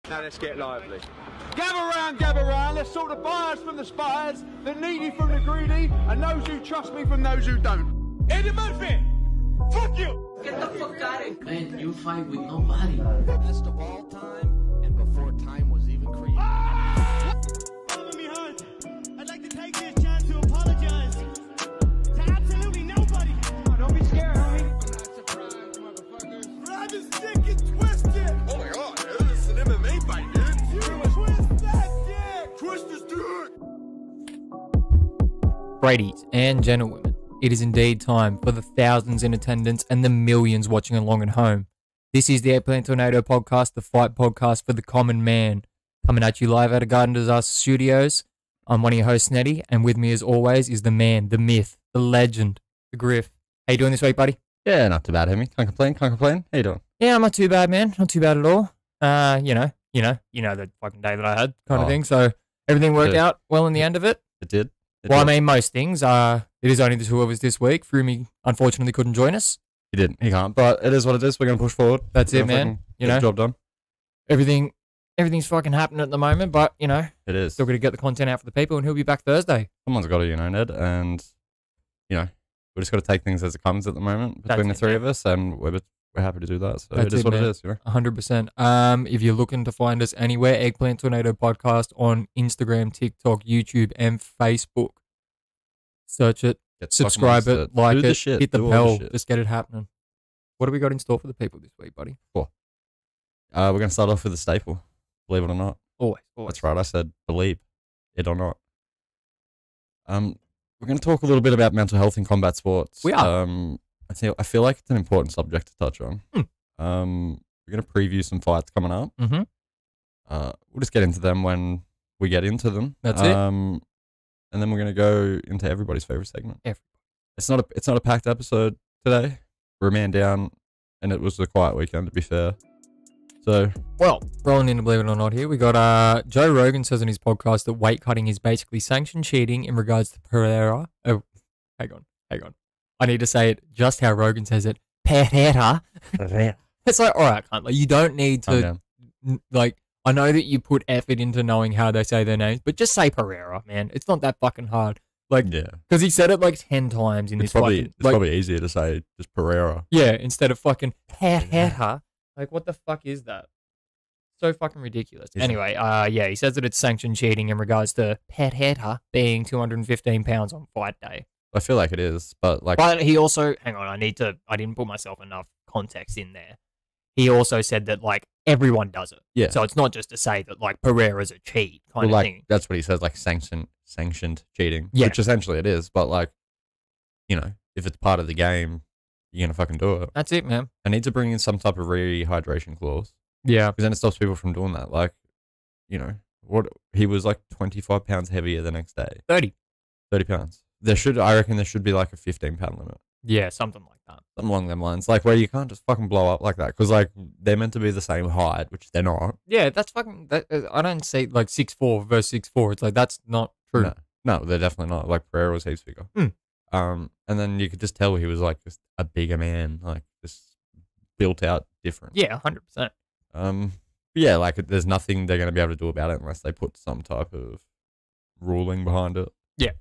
Now let's get lively. Gather round, let's sort the buyers from the spies, the needy from the greedy, and those who trust me from those who don't. Eddie Murphy! Fuck you! Get the fuck out of here. Man, you fight with nobody. Best of all time, and before time was even created. Follow me, Hunt. I'd like to take this chance to apologize to absolutely nobody. Don't be scared, homie. I'm not surprised, motherfuckers. Grab his dick and twist it. Oh my god, dude, this is an MMA fight, dude. You twist that dick. Twist his dick! Ladies and gentlemen, it is indeed time for the thousands in attendance and the millions watching along at home. This is the Eggplant Tornado podcast, the fight podcast for the common man. Coming at you live out of Garden Disaster Studios. I'm one of your hosts, Neddy, and with me as always is the man, the myth, the legend, the Griff. How you doing this week, buddy? Yeah, not too bad, Hemi. Can't complain. How you doing? Yeah, I'm not too bad, man. Not too bad at all. You know the fucking day that I had kind of thing. So everything worked out well in the end of it. It did. I mean, most things. It is only the two of us this week. Froome unfortunately couldn't join us. He didn't. He can't. But it is what it is. We're going to push forward. That's it, man. Get the job done. Everything's fucking happening at the moment, but, It is. still got to get the content out for the people, and he'll be back Thursday. Someone's got to, Ned. And, we just got to take things as it comes at the moment between That's the it, three man. of us, and we're happy to do that. So That's it is what man. it is, 100%. If you're looking to find us anywhere, Eggplant Tornado Podcast on Instagram, TikTok, YouTube, and Facebook. Search it, Get subscribe fucking it, like do the it, shit, hit the do all bell, shit. just get it happening. What have we got in store for the people this week, buddy? We're going to start off with a staple, believe it or not. Always. That's right. I said Belieb, it or not. We're going to talk a little bit about mental health in combat sports. We are. I feel like it's an important subject to touch on. We're going to preview some fights coming up. Mm-hmm. We'll just get into them when we get into them. That's it. And then we're going to go into everybody's favorite segment. Everybody. It's not a packed episode today. We're a man down, and it was a quiet weekend, to be fair. So, Well, rolling into Believe It or Not here, we got Joe Rogan says in his podcast that weight cutting is basically sanctioned cheating in regards to Pereira. Oh, hang on. I need to say it just how Rogan says it. Pereira. It's like, all right, cunt, like, you don't need calm to, down. like, I know that you put effort into knowing how they say their names, but just say Pereira, man. It's not that fucking hard. Like, Yeah. because he said it like 10 times in It's this probably, fucking, it's like, probably easier to say just Pereira. yeah, instead of fucking Pereira. Like, what the fuck is that? So fucking ridiculous. Is it? Anyway, he says that it's sanctioned cheating in regards to Pereira being 215 pounds on fight day. I feel like it is, but like, But he also, hang on, I didn't put myself enough context in there. He also said that, like, everyone does it. Yeah. So it's not just to say that, like, Pereira's a cheat kind well, of like thing. that's what he says, like sanctioned cheating, Yeah. which essentially it is. But like, if it's part of the game, you're gonna fucking do it. That's it, man. I need to bring in some type of rehydration clause Yeah. because then it stops people from doing that. Like, what he was like 25 pounds heavier the next day, 30. 30 pounds. I reckon there should be like a 15-pound limit. Yeah, something like that. Something along them lines, like where you can't just fucking blow up like that because like they're meant to be the same height, which they're not. Yeah, that's fucking, I don't say, like, 6'4" versus 6'4". It's like, that's not true. No, they're definitely not. Like Pereira was heaps bigger. And then you could just tell he was like just a bigger man, like just built out different. Yeah, 100%. Yeah, like there's nothing they're going to be able to do about it unless they put some type of ruling behind it. Yeah.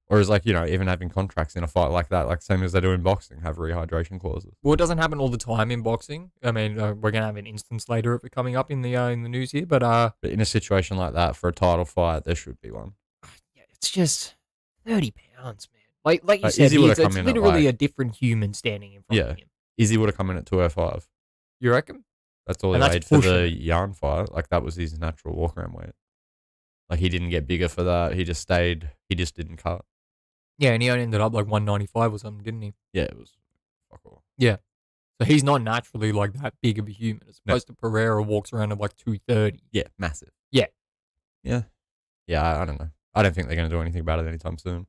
Whereas like, even having contracts in a fight like that, like same as they do in boxing, have rehydration clauses. Well, it doesn't happen all the time in boxing. I mean, we're going to have an instance later of it coming up in the news here, but But in a situation like that for a title fight, there should be one. yeah, it's just 30 pounds, man. Like you said, Izzy would've it's come in at, literally like- a different human standing in front Yeah. of him. Izzy would have come in at 205. You reckon? That's all he And that's weighed for pushing the it. yarn fight. Like that was his natural walk around weight. Like he didn't get bigger for that. He just stayed. He just didn't cut. Yeah, and he only ended up like 195 or something, didn't he? Yeah, it was fuck all. So he's not naturally like that big of a human, as opposed to Pereira walks around at like 230. Yeah, massive. Yeah. Yeah. Yeah, I don't know. I don't think they're going to do anything about it anytime soon.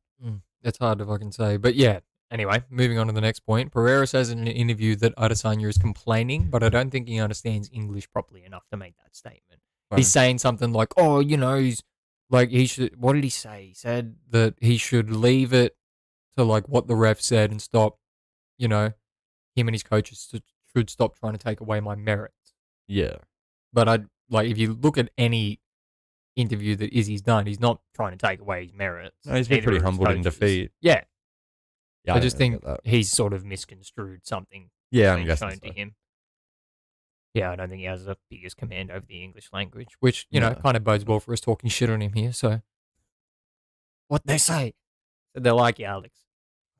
That's hard to fucking say. But yeah, anyway, moving on to the next point. Pereira says in an interview that Adesanya is complaining, but I don't think he understands English properly enough to make that statement. Right. He's saying something like, oh, he's like, he should, what did he say? He said that he should leave it to like what the ref said and stop, him and his coaches should stop trying to take away my merits. Yeah. But like if you look at any interview that Izzy's done, he's not trying to take away his merits. No, he's been Neither pretty are his humbled in coaches. defeat. Yeah, Yeah, I just don't think get that. he's sort of misconstrued something Yeah, I'm being guessing shown so. to him. Yeah, I don't think he has the biggest command over the English language, which, you know, No. kind of bodes well for us talking shit on him here. So, what they say? So they're like, yeah, Alex.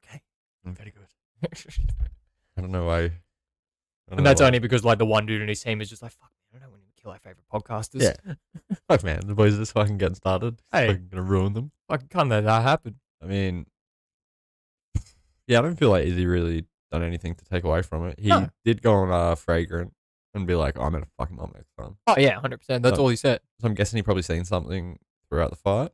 Okay. Very good. I don't know why. I don't And know that's why. only because, like, the one dude in his team is just like, fuck, man, I don't want to kill our favorite podcasters. Yeah. Fuck, man. The boys are just fucking getting started. It's Hey. fucking going to ruin them. Fucking can't let that happen. I mean, yeah, I don't feel like Izzy really done anything to take away from it. He No. did go on Fragrant and be like, I'm going to fuck him up next time. Oh, yeah, 100%. That's So- all he said. So I'm guessing he probably seen something throughout the fight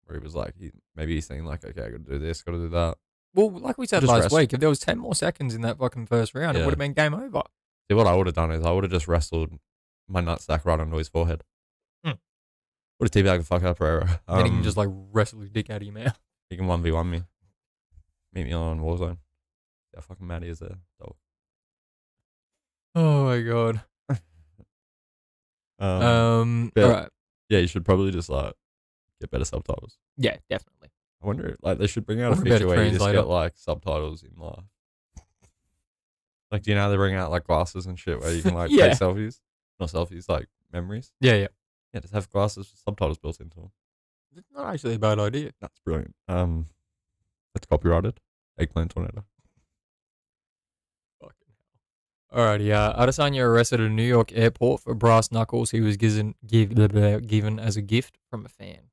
where he was like, maybe he's saying like, okay, I got to do this, got to do that. Well, like we said Just last rest. week, if there was 10 more seconds in that fucking first round, it Yeah. would have been game over. See, what I would have done is I would have just wrestled my nutsack right onto his forehead. Hmm. Would have teabagged the fuck out of Pereira. Then he can just, like, wrestle his dick out of your mouth. He can 1v1 me. Meet me on Warzone. Yeah, fucking Maddie is there. Dog. Oh, my God. Yeah. All right. Yeah, you should probably just like get better subtitles. Yeah, definitely. I wonder, like, they should bring out Or a a better feature where you just translator. get like subtitles in live. Like, do you know how they bring out like glasses and shit where you can like Yeah. take selfies? Not selfies, like memories. Yeah, yeah. Yeah, just have glasses with subtitles built into them. It's not actually a bad idea. That's brilliant. That's copyrighted. Eggplant tornado. Alrighty, Adesanya arrested at a New York airport for brass knuckles he was given as a gift from a fan.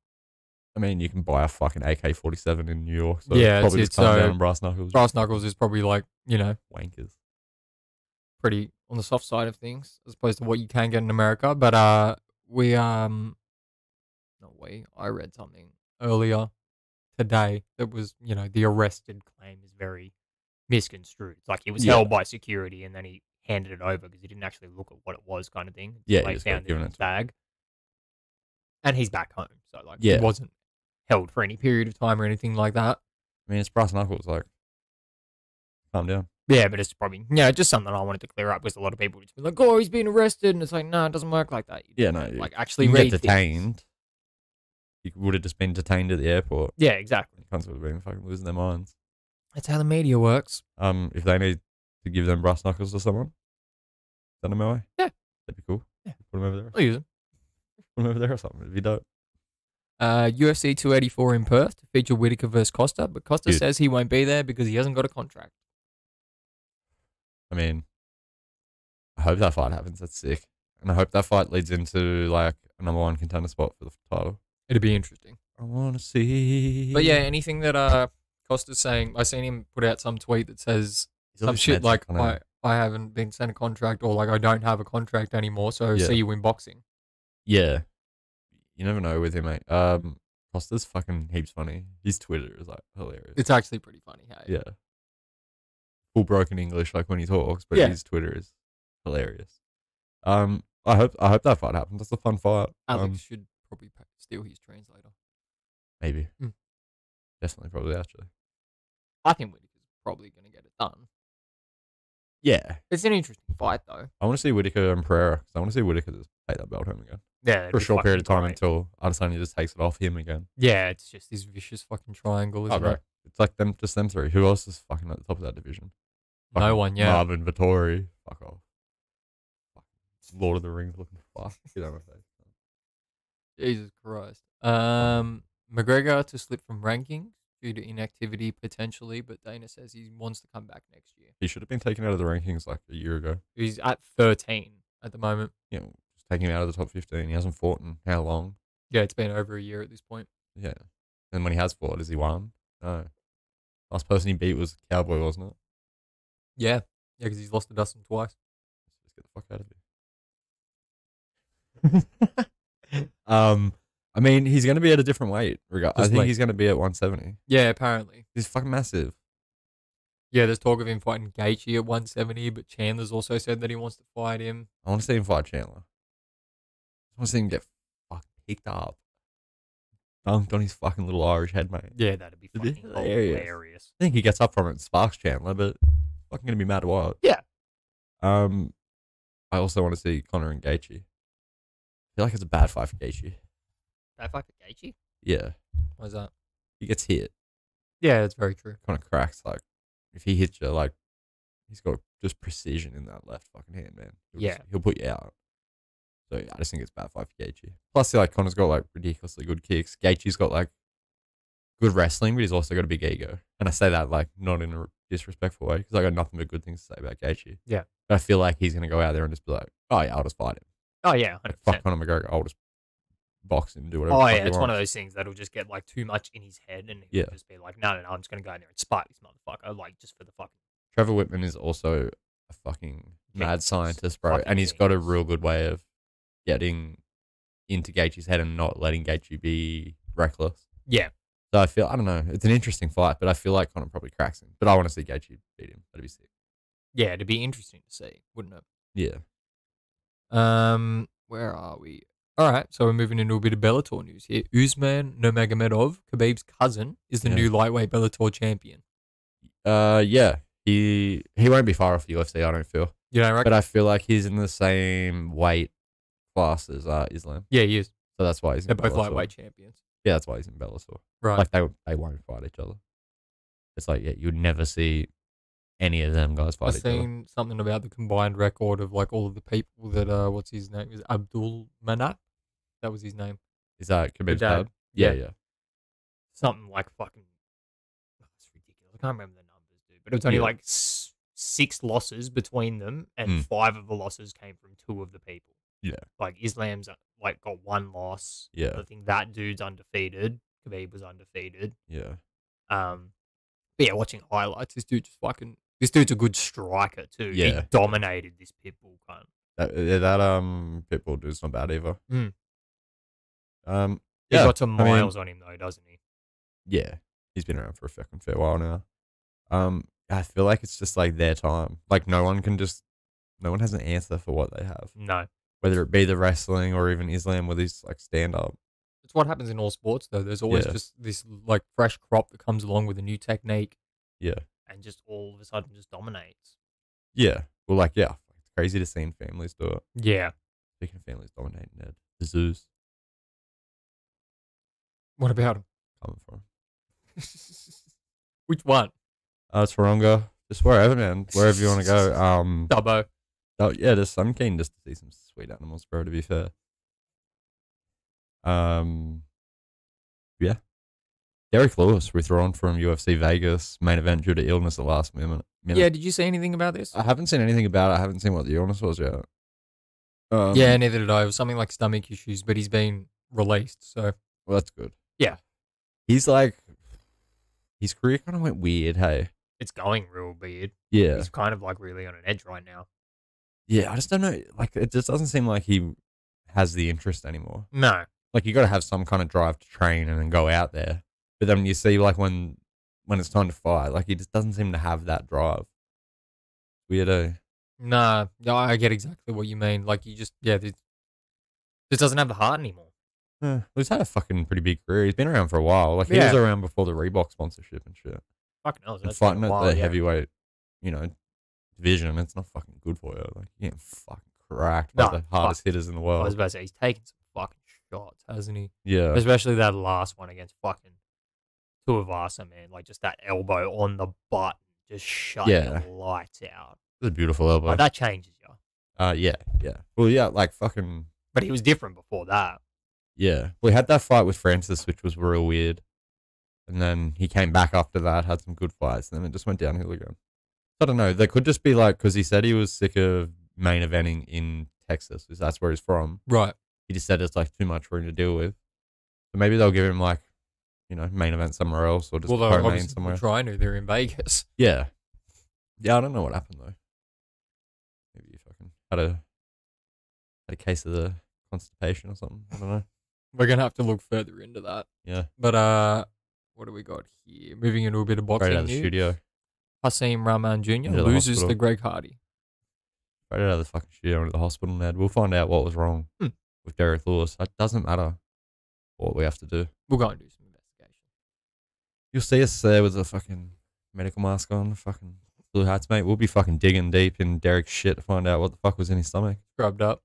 I mean, you can buy a fucking AK-47 in New York, so Yeah, probably it's just calm so- down and brass knuckles. Brass knuckles is probably like, you know, Wankers. pretty on the soft side of things as opposed to what you can get in America. But I read something earlier today that was, you know, the arrested claim is very misconstrued. It's like he was Yeah. held by security and then he handed it over because he didn't actually look at what it was, kind of thing. Yeah, he Like just got found it in given his it to him. bag. And he's back home. So like Yeah. he wasn't held for any period of time or anything like that. I mean, it's brass knuckles, like, calm down. Yeah, but it's probably, yeah, just something I wanted to clear up because a lot of people would just be like, oh, he's been arrested. And it's like, no, it doesn't work like that. You Yeah, don't, no, like actually You read get things. detained. You would have just been detained at the airport. Yeah, exactly. Cunts would have been fucking losing their minds. That's how the media works. If they need to give them brass knuckles to someone, send them my way. Yeah. That'd be cool. Yeah. Put them over there. I'll use them. Put them over there or something. It'd be dope. UFC 284 in Perth to feature Whitaker versus Costa, but Costa Dude. says he won't be there because he hasn't got a contract. I mean, I hope that fight happens. That's sick. And I hope that fight leads into like a number one contender spot for the title. It'd be interesting. I want to see. But yeah, anything that Costa's saying, I seen him put out some tweet that says He's all some this shit magic like, on him. I haven't been sent a contract or like I don't have a contract anymore, so Yeah. see you in boxing. Yeah. You never know with him, mate. Costa's fucking heaps funny. His Twitter is like hilarious. It's actually pretty funny, hey? Yeah. Full broken English like when he talks, but Yeah. his Twitter is hilarious. I hope that fight happens. That's a fun fight. Alex should probably steal his translator. Maybe. Mm. Definitely, probably actually. I think Whitaker's probably going to get it done. Yeah. It's an interesting fight, though. I want to see Whitaker and Pereira because I want to see Whitaker just take that belt home again Yeah, for a short period of time until Adesanya just takes it off him again. Yeah, it's just this vicious fucking triangle, isn't it? It's like them three. Who else is fucking at the top of that division? No Fucking one, yeah. Marvin Vittori. Fuck off. Lord of the Rings looking fuck. Get out of my face. Jesus Christ. McGregor to slip from rankings due to inactivity potentially, but Dana says he wants to come back next year. He should have been taken out of the rankings like a year ago. He's at 13 at the moment. You know, just taking him out of the top 15. He hasn't fought in how long? Yeah, it's been over a year at this point. Yeah. And when he has fought, has he won? No. Last person he beat was Cowboy, wasn't it? Yeah, because he's lost to Dustin twice. Let's get the fuck out of here. I mean, he's going to be at a different weight. I think like- he's going to be at 170. Yeah, apparently. He's fucking massive. Yeah, there's talk of him fighting Gaethje at 170, but Chandler's also said that he wants to fight him. I want to see him fight Chandler. I want to see him get fucking picked up. Dunked on his fucking little Irish head, mate. Yeah, that'd be It'd be fucking hilarious. hilarious. I think he gets up from it and sparks Chandler, but fucking going to be mad wild. Yeah. I also want to see Conor and Gaethje. feel like it's a bad fight for Gaethje. Bad fight for Gaethje? Yeah. Why's that? He gets hit. Yeah, that's very true. Kind of cracks. Like, if he hits you, like, he's got just precision in that left fucking hand, man. He'll put you out. So, yeah, I just think it's a bad fight for Gaethje. Plus, like, Conor's got, like, ridiculously good kicks. Gaethje's got, like, good wrestling, but he's also got a big ego. And I say that, like, not in a disrespectful way, because I got nothing but good things to say about Gaethje. Yeah. But I feel like he's going to go out there and just be like, oh, yeah, I'll just fight him. Oh, yeah, 100%. Fuck Conor McGregor, I'll just box him, do whatever. Oh, yeah, it's one of those things that'll just get, like, too much in his head, and he'll Yeah. just be like, no, I'm just going to go in there and spite this motherfucker, like, just for the fucking... Trevor Whitman is also a fucking mad scientist, bro. Fucking And he's got a genius. real good way of getting into Gaethje's head and not letting Gaethje be reckless. Yeah. So I don't know, it's an interesting fight, but I feel like Conor probably cracks him. But I want to see Gaethje beat him. That'd be sick. Yeah, it'd be interesting to see, wouldn't it? Yeah. Where are we? All right, so we're moving into a bit of Bellator news here. Usman Nurmagomedov, Khabib's cousin, is the new lightweight Bellator champion. Yeah. He won't be far off the UFC, I don't feel. You know, right? But I feel like he's in the same weight class as Islam. Yeah, he is. So that's why he's They're in both Bellator. lightweight champions. Yeah, that's why he's in Bellator. Right. Like they won't fight each other. It's like, yeah, you'd never see any of them guys fight I've each other. seen something about the combined record of like all of the people that what's his name? Is Abdul Manap? That was his name. Is that Khabib's dad. dad? Yeah. Yeah. Something like fucking. Oh, it's ridiculous. I can't remember the numbers, dude. But it was only Yeah. like 6 losses between them, and 5 of the losses came from 2 of the people. Yeah. Like Islam's like got 1 loss. Yeah. I think that dude's undefeated. Khabib was undefeated. Yeah. But yeah, watching highlights, this dude's a good striker too. Yeah. He dominated this pitbull cunt. That Pitbull dude's not bad either. Mm. Yeah. He's got some I mean, miles on him though, doesn't he? Yeah. He's been around for a fucking fair while now. I feel like it's just like their time. Like no one has an answer for what they have. No. Whether it be the wrestling or even Islam with his like stand up. It's what happens in all sports though. There's always just this like fresh crop that comes along with a new technique Yeah. and just all of a sudden just dominates. Yeah. Well, like, yeah. It's crazy to see families do it. Yeah. Speaking of families dominating, Ned. The zoos. What about him? Coming from. Which one? Taronga. Just wherever, man. Wherever you want to go. Dubbo. Oh, yeah, I'm keen just to see some sweet animals, bro, to be fair. Yeah. Derek Lewis withdrawn from UFC Vegas main event due to illness at last minute. Yeah, did you see anything about this? I haven't seen anything about it. I haven't seen what the illness was yet. Yeah, neither did I. It was something like stomach issues, but he's been released, so. Well, that's good. Yeah. He's like, his career kind of went weird, hey? It's going real weird. Yeah. He's kind of like really on an edge right now. Yeah, I just don't know. Like, it just doesn't seem like he has the interest anymore. No. Like, you got to have some kind of drive to train and then go out there. But then you see, like, when it's time to fight, like, he just doesn't seem to have that drive. Weirdo. Nah, I get exactly what you mean. Like, you just, this doesn't have the heart anymore. Yeah. Well, he's had a fucking pretty big career. He's been around for a while. Like, he was around before the Reebok sponsorship and shit. Fucking hell. And fighting at the heavyweight, division, it's not fucking good for you. Like, you're getting fucking cracked by the hardest hitters in the I world. was about to say, he's taken some fucking shots, hasn't he? Yeah. Especially that last one against fucking Tuivasa, man. Like, just that elbow on the butt just shut the lights out. It was a beautiful elbow. Like, that changes you. Yeah. Well, yeah, like fucking. But he was different before that. Yeah. We had that fight with Francis, which was real weird. And then he came back after that, had some good fights, and then it just went downhill again. I don't know. They could just be like, because he said he was sick of main eventing in Texas, because that's where he's from. Right. He just said it's like too much for him to deal with. So maybe they'll give him like, main event somewhere else or just co-main somewhere. Trying to. They're in Vegas. Yeah. Yeah, I don't know what happened though. Maybe you fucking had a case of the constipation or something. I don't know. We're going to have to look further into that. Yeah. But, what do we got here? Moving into a bit of boxing Straight out of the news. studio. Hasim Rahman Jr. Into the loses hospital. to Greg Hardy. Straight out of the fucking studio into the hospital, Ned. We'll find out what was wrong with Derek Lewis. It doesn't matter what we have to do. We'll go and do some investigation. You'll see us there with a fucking medical mask on, fucking blue hats, mate. We'll be fucking digging deep in Derek's shit to find out what the fuck was in his stomach. Scrubbed up.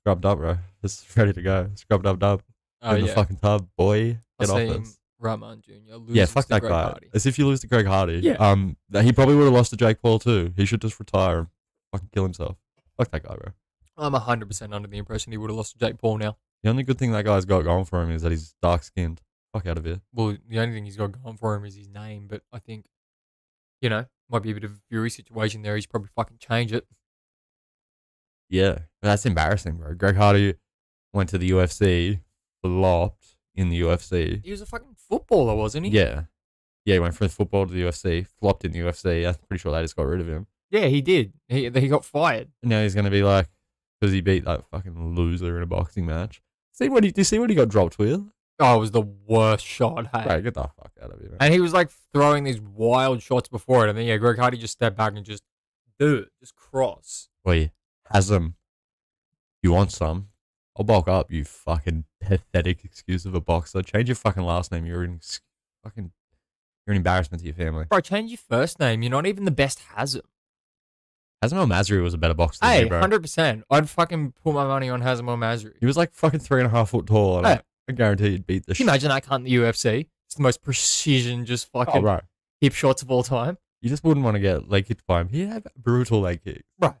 scrubbed up, bro. Just ready to go. Scrubbed up, dub. In the fucking tub, boy. Get off us. Rahman Jr. Yeah, fuck that Greg guy. Hardy. As if you lose to Greg Hardy. Yeah. He probably would have lost to Jake Paul too. He should just retire and fucking kill himself. Fuck that guy, bro. I'm 100% under the impression he would have lost to Jake Paul now. The only good thing that guy's got going for him is that he's dark skinned. Fuck out of here. Well, the only thing he's got going for him is his name, but I think, might be a bit of a Fury situation there. He's probably fucking change it. Yeah, that's embarrassing, bro. Greg Hardy went to the UFC, flopped in the UFC. He was a fucking footballer, wasn't he? Yeah. Yeah, he went from football to the UFC, flopped in the UFC. I'm pretty sure they just got rid of him. Yeah, he did. He got fired. And now he's going to be like, because he beat that fucking loser in a boxing match. Do you see what he got dropped with? Oh, it was the worst shot. Hey? Right, get the fuck out of here, man. And he was like throwing these wild shots before it. And then, Greg Hardy just stepped back and just cross. Wait, Hasm, you want some? I'll bulk up, you fucking pathetic excuse of a boxer. Change your fucking last name. You're an embarrassment to your family. Bro, change your first name. You're not even the best Hazem. Hazem Al-Masri was a better boxer than Hey, me, bro. 100%. I'd fucking put my money on Hazem Al-Masri. He was like fucking 3.5 foot tall. And Hey. I guarantee you'd beat the Can you imagine that cunt in the UFC? It's the most precision, just fucking right. hip shots of all time. You just wouldn't want to get leg kicked by him. He'd have brutal leg kicks. Right.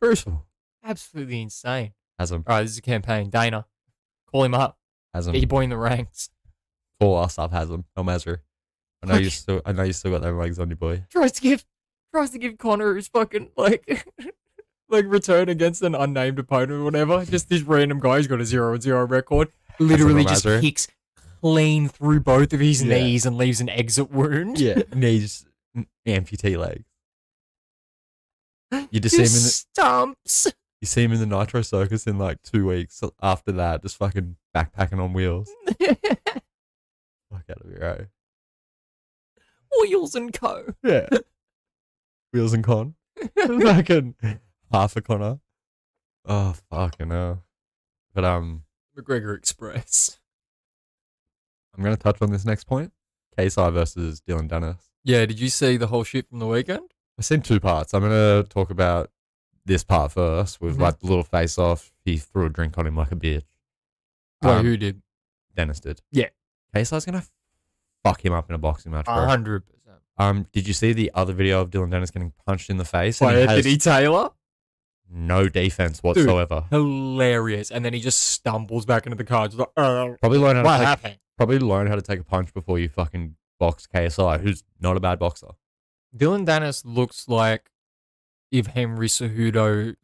Brutal. Absolutely insane. Hazem. All right, this is a campaign. Dana, call him up. Get your Hazem. boy in the ranks. Call us up, Hazem. Al-Masri. I know you still got them legs on your boy. Tries to give Connor his fucking like return against an unnamed opponent or whatever. Just this random guy who's got a 0-0 record. Literally just kicks clean through both of his knees and leaves an exit wound. Yeah, knees, amputee legs. You just see him in the stumps. You see him in the Nitro Circus in like 2 weeks after that, just fucking backpacking on wheels. Fuck out of here, right? Wheels and Co. Yeah. Wheels and Con. Fucking half a Connor. Oh, fucking hell. But, McGregor Express. I'm going to touch on this next point. KSI versus Dylan Dennis. Yeah, did you see the whole shit from the weekend? I've seen 2 parts. I'm going to talk about this part first with like the little face off. He threw a drink on him like a bitch. Well, who did? Dennis did. Yeah. KSI's going to fuck him up in a boxing match, bro. 100%. Did you see the other video of Dylan Dennis getting punched in the face? By Anthony Taylor? No defense whatsoever. Dude, hilarious. And then he just stumbles back into the card. Just like, Probably learn what happened? Probably learn how to take a punch before you fucking box KSI, who's not a bad boxer. Dylan Dennis looks like if Henry Cejudo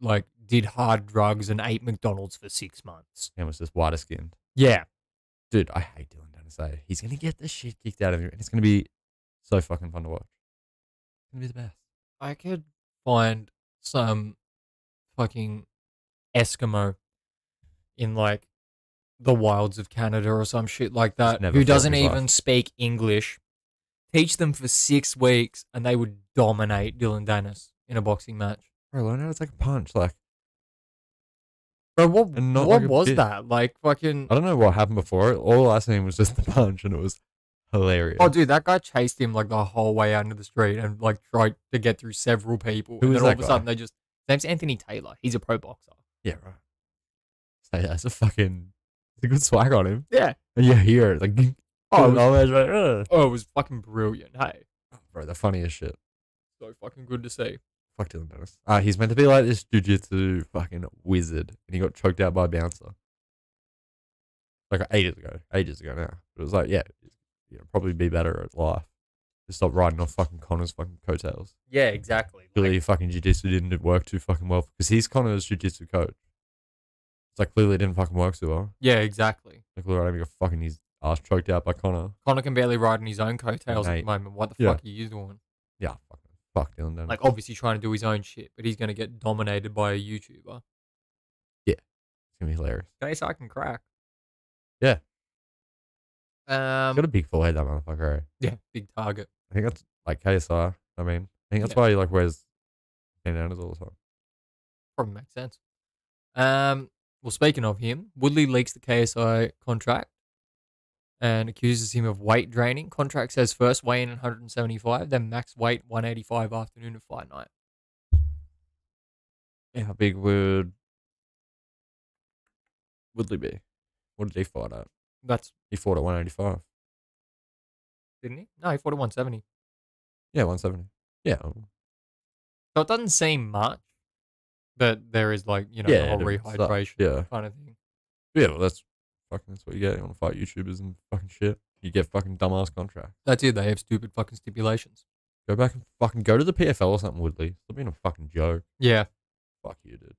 did hard drugs and ate McDonald's for 6 months. And was just whiter skinned. Yeah. Dude, I hate Dylan Dennis. He's going to get the shit kicked out of him, and it's going to be so fucking fun to watch. It's going to be the best. I could find some fucking Eskimo in the wilds of Canada or some shit like that who doesn't even speak English. Teach them for 6 weeks and they would dominate Dylan Dennis in a boxing match. Bro, learn how to take a punch. Bro, what was that? Fucking... I don't know what happened before it. All I seen was just the punch and it was hilarious. Oh, dude, that guy chased him the whole way out into the street and tried to get through several people. Who and was then all that of a guy? sudden his name's Anthony Taylor. He's a pro boxer. Yeah, right. So yeah, it's a good swag on him. Yeah. And you hear it it was fucking brilliant. Hey. Bro, the funniest shit. So fucking good to see. Fuck Dylan Dennis. He's meant to be like this jiu-jitsu fucking wizard, and he got choked out by a bouncer. Ages ago now. But it was probably be better at life. Just stop riding off fucking Connor's fucking coattails. Yeah, exactly. Clearly fucking jiu-jitsu didn't work too fucking well, because he's Connor's jiu-jitsu coach. It's clearly it didn't fucking work too well. Yeah, exactly. Literally got fucking his ass choked out by Connor. Connor can barely ride in his own coattails at the moment. What the fuck are you doing? Yeah, fuck Dylan Dennis. Obviously trying to do his own shit, but he's going to get dominated by a YouTuber. Yeah. It's going to be hilarious. KSI can crack. Yeah. He's got a big forehead, that motherfucker. Eh? Yeah, big target. I think that's KSI. I think that's why he wears bandanas all the time. Probably makes sense. Well, speaking of him, Woodley leaks the KSI contract and accuses him of weight draining. Contract says first weigh in at 175, then max weight 185 afternoon of fight night. Yeah, how big would Woodley be? What did he fight at? He fought at 185. Didn't he? No, he fought at 170. Yeah, 170. Yeah. So it doesn't seem much, but there is like, the whole rehydration kind of thing. Yeah, well, that's what you get. You want to fight YouTubers and fucking shit. You get fucking dumbass contracts. That's it. They have stupid fucking stipulations. Go back and fucking go to the PFL or something, Woodley. Stop being a fucking joke. Yeah. Fuck you, dude.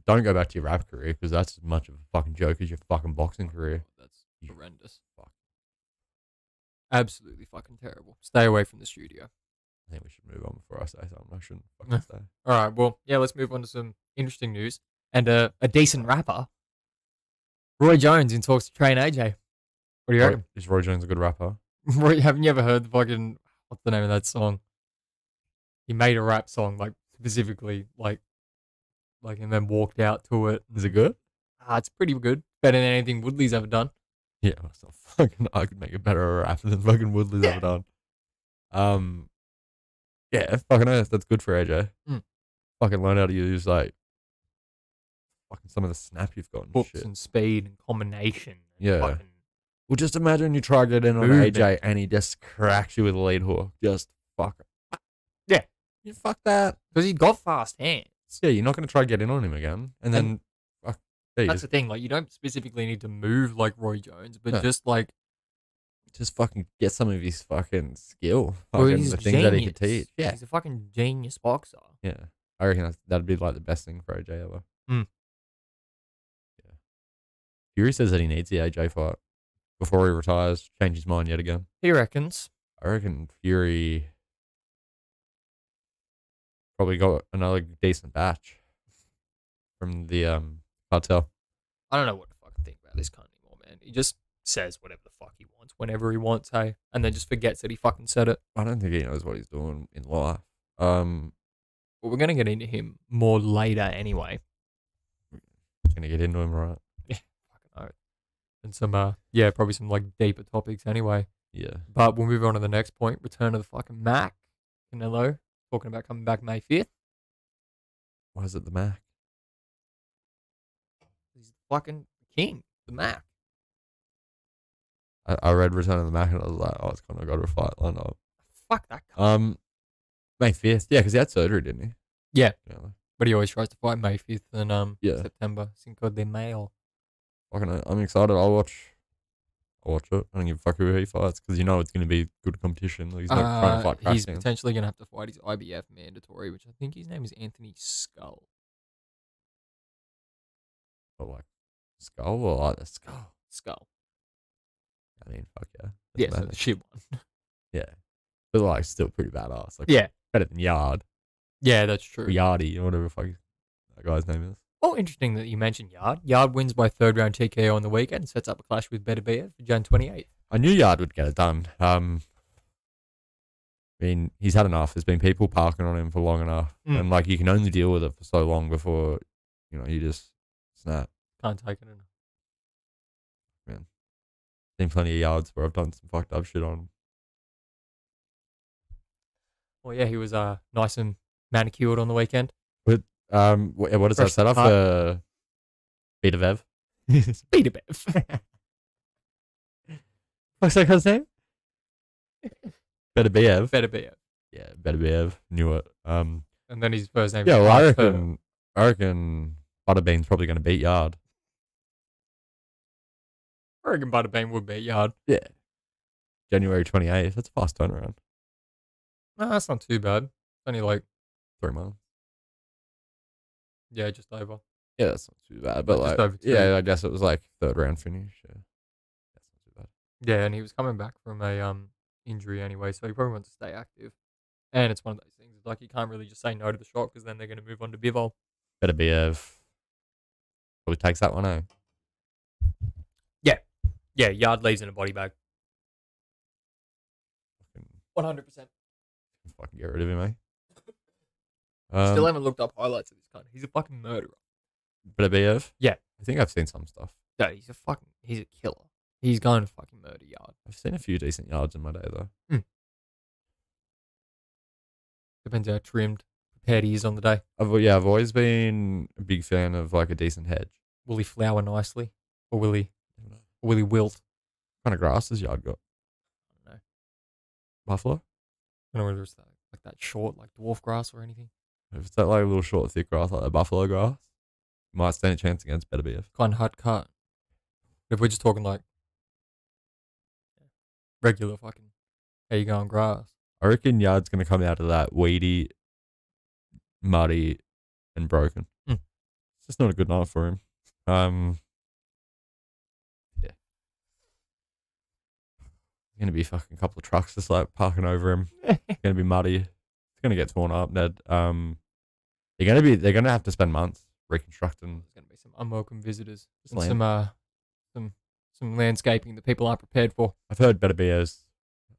Don't go back to your rap career because that's as much of a fucking joke as your fucking boxing career. That's horrendous. Fuck. Absolutely fucking terrible. Stay away from the studio. I think we should move on before I say something. I shouldn't fucking say. All right. Well, yeah, let's move on to some interesting news. And a decent rapper. Roy Jones in talks to train AJ. What do you reckon? Is Roy Jones a good rapper? Haven't you ever heard the fucking, what's the name of that song? He made a rap song, like, specifically, like, and then walked out to it. Is it good? It's pretty good. Better than anything Woodley's ever done. Yeah, it's not fucking, I could make a better rap than fucking Woodley's ever done. Yeah, fucking earth, that's good for AJ. Fucking learn how to use, like, fucking some of the snap you've got and hooks shit. And speed and combination. Yeah. Fucking well, just imagine you try to get in on AJ and he just cracks you with a lead hook. Just fuck it. Yeah. You fuck that. Because he's got fast hands. Yeah, you're not going to try to get in on him again. And then, fuck. That's the thing. Like, you don't specifically need to move like Roy Jones, but just fucking get some of his fucking skill. Well, Fucking he's the things that he can teach. Yeah. He's a fucking genius boxer. Yeah. I reckon that'd be like the best thing for AJ ever. Yeah. Fury says that he needs the AJ fight before he retires, change his mind yet again. He reckons. I reckon Fury probably got another decent batch from the cartel. I don't know what to fucking think about this cunt anymore, man. He just says whatever the fuck he wants, whenever he wants, hey? And then just forgets that he fucking said it. I don't think he knows what he's doing in life. Well, we're going to get into him more later anyway. Going to get into him, right? Yeah, fucking know. And some, probably some, like, deeper topics anyway. Yeah. But we'll move on to the next point. Return of the fucking Mac. Canelo, talking about coming back May 5th. Why is it the Mac? He's the fucking king, the Mac. I read Return of the Mac and I was like, oh, it's kind of got a fight lined up. Fuck that cunt. May 5th. Yeah, because he had surgery, didn't he? Yeah. But he always tries to fight May 5th and September. Cinco de Mayo. Fucking, I'm excited. I'll watch it. I don't give a fuck who he fights because you know it's going to be good competition. Like, he's not trying to fight Crash. He's potentially going to have to fight his IBF mandatory, which I think his name is Anthony Skull. But like Skull or like the Skull? Skull. I mean, fuck yeah. Yeah, so the shit one. Yeah. But like still pretty badass. Like, yeah. Better than Yard. Yeah, that's true. Yardy or whatever the fuck that guy's name is. Oh, interesting that you mentioned Yard. Yard wins by third round TKO on the weekend and sets up a clash with Belieb for Jan 28th. I knew Yard would get it done. I mean, he's had enough. There's been people parking on him for long enough. And like you can only deal with it for so long before, you just snap. Can't take it enough. Man. Seen plenty of yards where I've done some fucked up shit on. Well, yeah, he was nice and manicured on the weekend. But what does that set up for Beta Bev? Beta Bev. What's that guy's name? Better Bev. Better Bev. Yeah, Better Bev. Knew it. And then his first name. Yeah, well, I reckon Butterbean's probably going to beat Yard. I reckon Butterbean would beat Yard. Yeah. January 28th. That's a fast turnaround. No, that's not too bad. It's only like 3 months. Yeah, just over. Yeah, that's not too bad. But just like, over 2. yeah, I guess it was like third round finish. Yeah. That's not too bad. Yeah, and he was coming back from a injury anyway, so he probably wants to stay active. And it's one of those things. It's like you can't really just say no to the shot because then they're going to move on to Bivol. Better Bev. Probably takes that one, eh? Yeah. Yeah, Yard leaves in a body bag. 100%. Fucking get rid of him, eh? Still haven't looked up highlights of this cunt. He's a fucking murderer. Better Bev? Yeah. I think I've seen some stuff. No, he's a killer. He's going to fucking murder Yard. I've seen a few decent yards in my day, though. Depends how trimmed, prepared he is on the day. I've always been a big fan of like a decent hedge. Will he flower nicely? Or will he wilt? What kind of grass has Yard got? I don't know. Buffalo? I don't know whether it's that short, like dwarf grass or anything. If it's that like little short, thick grass like that buffalo grass, you might stand a chance against Belieb. Kind of hard cut. If we're just talking like regular fucking, how you going grass? I reckon Yard's going to come out of that weedy, muddy, and broken. It's just not a good night for him. Yeah. There's going to be fucking couple of trucks just like parking over him. It's going to be muddy. It's going to get torn up, Ned. They're going to have to spend months reconstructing. There's going to be some unwelcome visitors. Just And some landscaping that people aren't prepared for. I've heard Better be as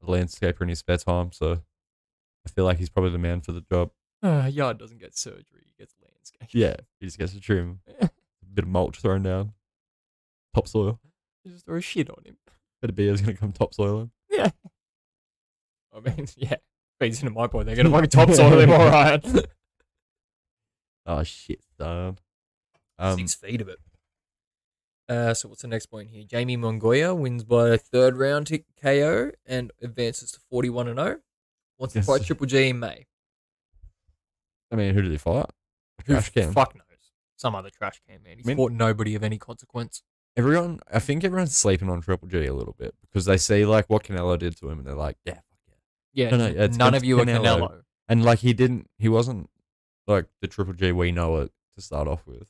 a landscaper in his spare time, so I feel like he's probably the man for the job. Yard doesn't get surgery, he gets landscape. Yeah, he just gets to trim. A bit of mulch thrown down. Topsoil. You just throw shit on him. Better be is going to come topsoil him. Yeah. I mean, yeah. Feeds into my point. They're going to fucking topsoil him, alright. Oh, shit, son. 6 feet of it. So what's the next point here? Jamie Mongoya wins by a 3rd round KO and advances to 41-0. Wants to fight Triple G in May. I mean, who did he fight? Trash can. Fuck knows. Some other trash can, man. He's fought nobody of any consequence. I think everyone's sleeping on Triple G a little bit because they see like what Canelo did to him and they're like, yeah, fuck yeah. Yeah, none of you are Canelo. And like he wasn't like the Triple G we know it to start off with.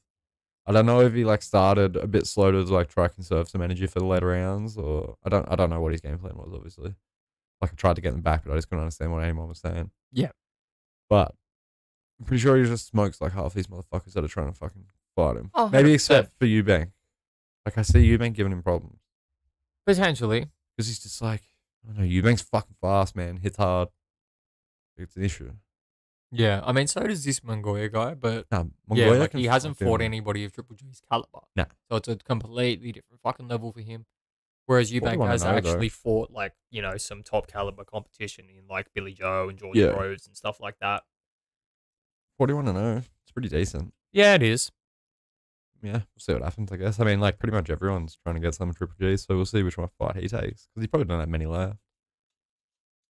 I don't know if he like started a bit slow to like try to conserve some energy for the later rounds, or I don't know what his game plan was. Obviously, like I tried to get them back, but I just couldn't understand what anyone was saying. Yeah, but I'm pretty sure he just smokes like half these motherfuckers that are trying to fucking fight him. Oh, maybe except for Eubank. Like I see Eubank giving him problems potentially because he's just like I don't know. Eubank's fucking fast, man. Hits hard. It's an issue. Yeah, I mean, so does this Mongoya guy, but Mongoya like he hasn't fought anybody of Triple G's caliber. No. So it's a completely different fucking level for him. Whereas Eubank has actually fought like, you know, some top caliber competition in like Billy Joe and George Rhodes and stuff like that. 41-0. It's pretty decent. Yeah, it is. Yeah, we'll see what happens, I guess. I mean, like pretty much everyone's trying to get some Triple G, so we'll see which one fight he takes because he probably don't have many left.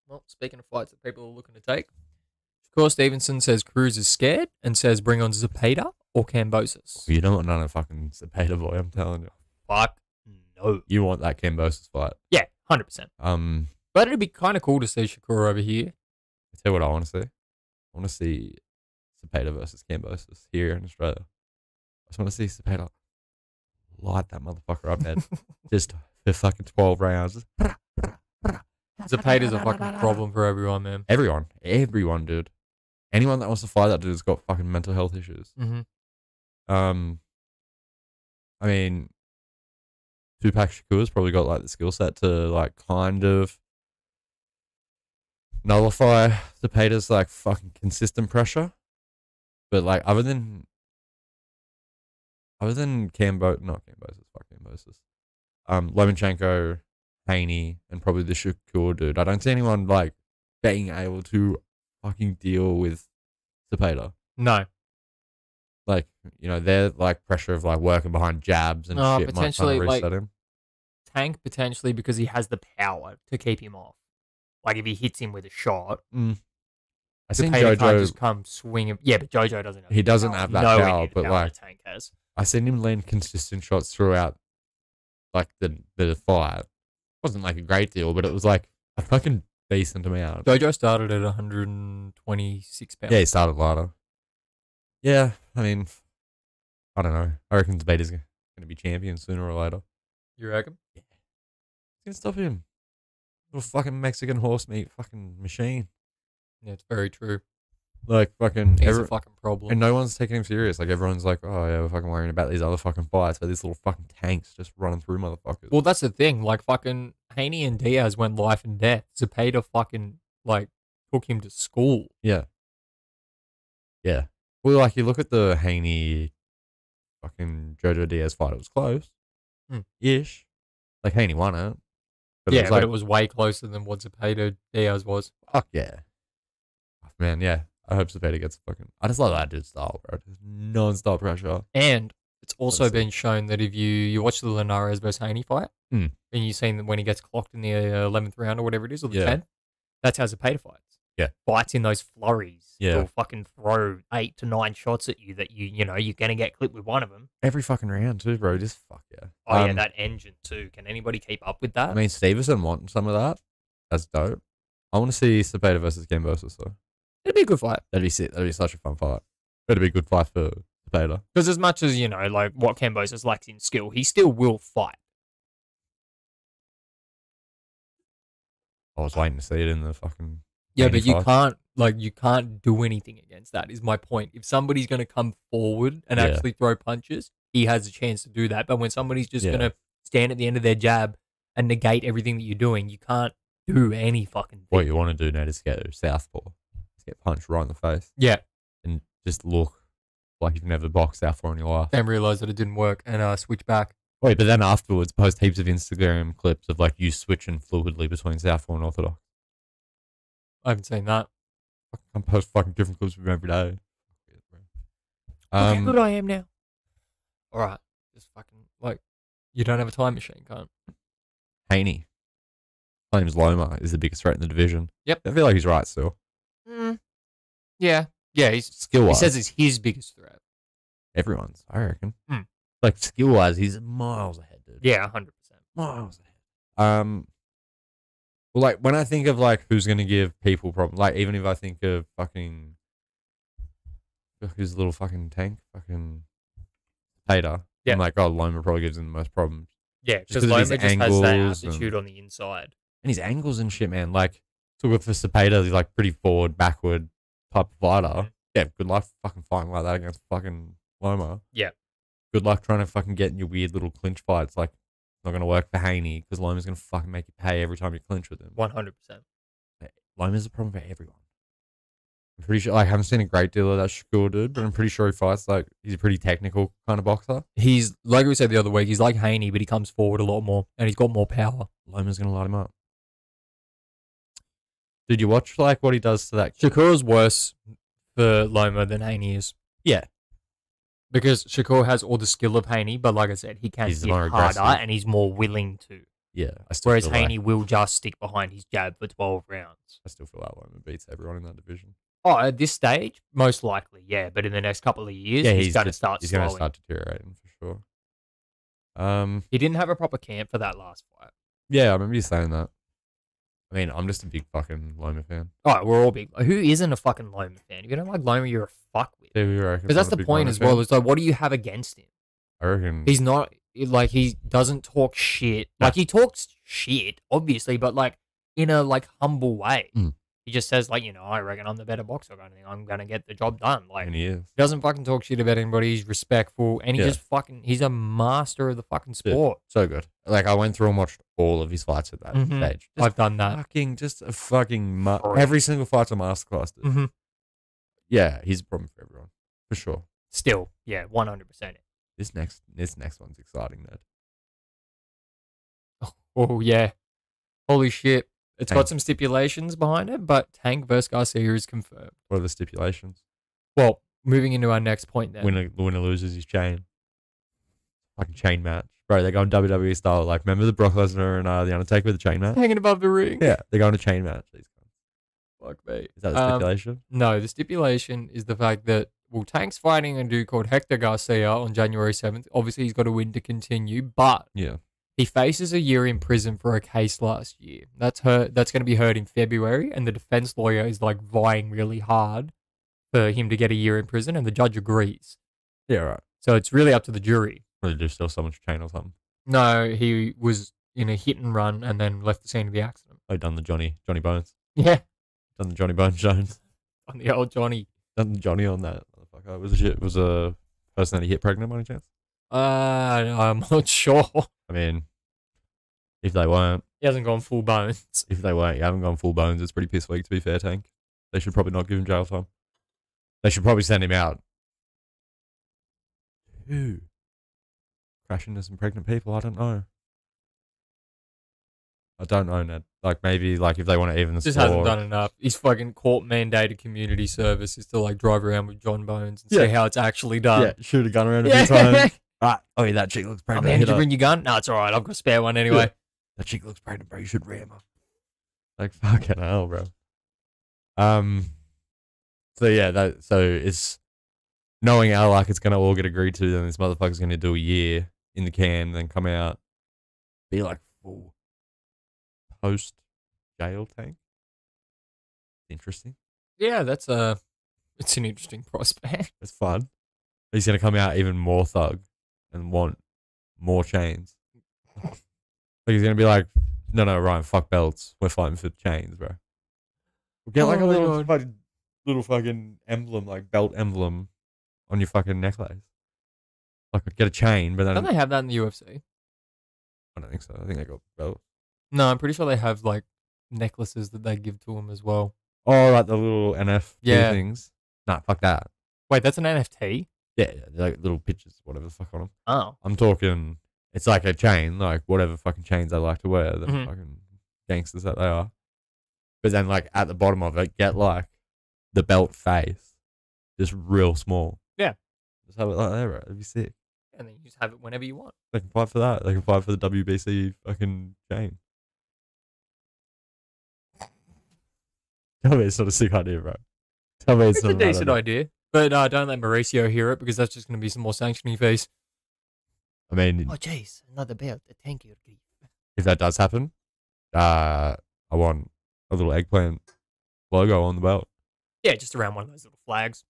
Well, speaking of fights that people are looking to take, Shakur Stevenson says Cruz is scared and says bring on Zepeda or Kambosos. You don't want none of fucking Zepeda, boy, I'm telling you. Fuck no. You want that Kambosos fight. Yeah, 100%. But it'd be kind of cool to see Shakur over here. I tell you what I want to see. I want to see Zepeda versus Kambosos here in Australia. I just want to see Zepeda light that motherfucker up, man. Just for fucking 12 rounds. Zepeda's a fucking problem for everyone, man. Everyone, dude. Anyone that wants to fight that dude's got fucking mental health issues. Mm-hmm. I mean, Tupac Shakur's probably got like the skill set to like kind of nullify Zepeda's like fucking consistent pressure. But like other than Kambosos, Lomachenko, Haney, and probably the Shakur dude. I don't see anyone like being able to fucking deal with Zepeda. No. Like, you know, their like pressure of like working behind jabs and shit might kind of reset him. Tank potentially because he has the power to keep him off. Like if he hits him with a shot, I think Zepeda can't Jojo just come swing. Yeah, but Jojo doesn't. He doesn't have that power, but like Tank has. I seen him land consistent shots throughout, like the fight. Wasn't like a great deal, but it was like a fucking decent amount. Jojo started at 126 pounds. Yeah, he started lighter. Yeah, I mean, I don't know. I reckon Zepeda's going to be champion sooner or later. You reckon? Yeah. Who's going to stop him? Little fucking Mexican horse meat fucking machine. Yeah, it's very true. Like fucking He's a fucking problem. And no one's taking him serious. Like everyone's like, oh yeah, we're fucking worrying about these other fucking fights, but these little fucking tanks just running through motherfuckers. Well, that's the thing. Like fucking Haney and Diaz went life and death. Zepeda fucking like took him to school. Yeah. Yeah. Well, like you look at the Haney fucking Jojo Diaz fight, it was close. Ish. Like Haney won it. But yeah, but it was way closer than what Zepeda Diaz was. Fuck yeah. Oh, man, yeah. I hope Zepeda gets fucking... I just love that dude's style, bro. Just non-stop pressure. And It's also been shown that if you watch the Linares versus Haney fight, and you've seen that when he gets clocked in the 11th round or whatever it is, or the 10th, that's how Zepeda fights. Yeah. Fights in those flurries. Yeah. They'll fucking throw 8 to 9 shots at you that you're going to get clipped with one of them. Every fucking round too, bro. Just fuck yeah. Oh, yeah, that engine too. Can anybody keep up with that? I mean, Stevenson wanting some of that. That's dope. I want to see Zepeda versus Gambosis, though. It'd be a good fight. That'd be sick. That'd be such a fun fight. It'd be a good fight for Zepeda. Because as much as, like what Gambosis lacks in skill, he still will fight. I was waiting to see it in the fucking... Yeah, but you can't do anything against that, is my point. If somebody's going to come forward and actually throw punches, he has a chance to do that. But when somebody's just going to stand at the end of their jab and negate everything that you're doing, you can't do any fucking thing. What you want to do, Ned, is get a southpaw. Just get punched right in the face. Yeah. And just look like you've never boxed southpaw in your life. Then realise that it didn't work and switch back. Wait, but then afterwards, post heaps of Instagram clips of like you switching fluidly between southpaw and orthodox. I haven't seen that. I post fucking different clips of him every day. Look how good I am now. All right. Just fucking, like, you don't have a time machine, can't? Haney. My name's Loma, is the biggest threat in the division. Yep. I feel like he's right still. Yeah. Yeah, he's skill-wise. He says it's his biggest threat. Everyone's, I reckon. Like, skill-wise, he's miles ahead, dude. Yeah, 100%. Miles ahead. Well, like, when I think of, like, who's going to give people problems, like, even if I think of fucking, who's the little fucking tank? Fucking Hater. Yeah. I'm like, oh, Loma probably gives him the most problems. Yeah, Just because 'cause Loma of his just has that angles attitude on the inside. And his angles and shit, man. Like, so good for Zepeda, he's, like, pretty forward, backward type of fighter. Yeah, good luck fucking fighting like that against fucking Loma. Yeah. Good luck trying to fucking get in your weird little clinch fights. Like, it's not going to work for Haney because Loma's going to fucking make you pay every time you clinch with him. 100%. Loma's a problem for everyone. I'm pretty sure, like, I haven't seen a great deal of that Shakur dude, but I'm pretty sure he fights, like, he's a pretty technical kind of boxer. He's, like we said the other week, he's like Haney, but he comes forward a lot more and he's got more power. Loma's going to light him up. Did you watch, like, what he does to that? Shakur's worse for Loma than Haney is. Yeah. Because Shakur has all the skill of Haney, but like I said, he can He's hit more harder aggressive. and he's more willing to. Yeah. I still Whereas feel Haney like, will just stick behind his jab for 12 rounds. I still feel like Loma beats everyone in that division. Oh, at this stage, most likely, yeah. But in the next couple of years, he's going to start He's slowing. going to start deteriorating for sure. He didn't have a proper camp for that last fight. Yeah, I remember you saying that. I mean, I'm just a big fucking Loma fan. Oh, we're all big. Who isn't a fucking Loma fan? If you don't like Loma, you're a fuckwit. Because that's the point as well. It's like, what do you have against him? I reckon He's not, like, he doesn't talk shit. Like, he talks shit, obviously, but, like, in a, like, humble way. He just says, like, I reckon I'm the better boxer kind of thing. I'm going to get the job done. Like, and he is. He doesn't fucking talk shit about anybody. He's respectful. And he just fucking, he's a master of the fucking sport. So good. Like, I went through and watched all of his fights at that stage. I've done that. Every single fight's a masterclass, dude. Yeah, he's a problem for everyone. For sure. Still, yeah, 100%. This next one's exciting, Ned. Oh, yeah. Holy shit. It's Tank. got some stipulations behind it, but Tank versus Garcia is confirmed. What are the stipulations? Well, moving into our next point then. Winner loses his chain. Fucking chain match. Bro, they're going WWE style. Like, remember the Brock Lesnar and The Undertaker with the chain match? Hanging above the ring. Yeah, they're going to chain match. Fuck me. Is that the stipulation? No, the stipulation is the fact that, well, Tank's fighting a dude called Hector Garcia on January 7th. Obviously, he's got to win to continue, but yeah, he faces a year in prison for a case last year. That's going to be heard in February, and the defense lawyer is, like, vying really hard for him to get a year in prison, and the judge agrees. Yeah, right. So it's really up to the jury. Or did you steal someone's chain or something? No, he was in a hit and run and then left the scene of the accident. Oh, done the Johnny Bones. Yeah. Done the Johnny Bones Jones. On the old Johnny. Done the Johnny on that motherfucker. Was a person that he hit pregnant by any chance? I'm not sure. I mean, if they weren't. He hasn't gone full bones. If they weren't, you haven't gone full bones. It's pretty piss weak, to be fair, Tank. They should probably not give him jail time. They should probably send him out. Who? Crashing into some pregnant people? I don't know. Ned. Like, maybe, like, if they want to even the Just score. hasn't done enough. His fucking court-mandated community service is to, like, drive around with John Bones and see how it's actually done. Yeah, shoot a gun around a few times. Ah, oh yeah, that chick looks Oh pregnant. man, Hit did you her. bring your gun? No, it's all right. I've got a spare one anyway. That chick looks pregnant, bro. You should ram her. Like fucking hell, bro. So yeah, so it's knowing how like it's gonna all get agreed to, then this motherfucker's gonna do a year in the can, then come out, be like full post jail tank. Interesting. Yeah, it's an interesting prospect. It's fun. He's gonna come out even more thug and want more chains. Like he's gonna be like, no, Ryan, fuck belts. We're fighting for chains, bro. We'll get like a little fucking emblem, like belt emblem, on your fucking necklace. Like get a chain, but then Don't they have that in the UFC? I don't think so. I think they got belts. No, I'm pretty sure they have like necklaces that they give to them as well. Oh, like the little NFT Yeah. things. Nah, fuck that. Wait, that's an NFT? Yeah, they're like little pictures, whatever the fuck on them. Oh. I'm talking, it's like a chain, like whatever fucking chains they like to wear, the Mhm. fucking gangsters that they are. But then, like, at the bottom of it, get like the belt face, just real small. Yeah. Just have it like that, bro. It'd be sick. And then you just have it whenever you want. They can fight for that. They can fight for the WBC fucking chain. Tell me it's not a sick idea, bro. Tell me it's It's not a bad decent idea. But don't let Mauricio hear it because that's just going to be some more sanctioning fees. I mean, Oh, jeez. Another belt. Thank you. if that does happen, I want a little eggplant logo on the belt. Yeah, just around one of those little flags.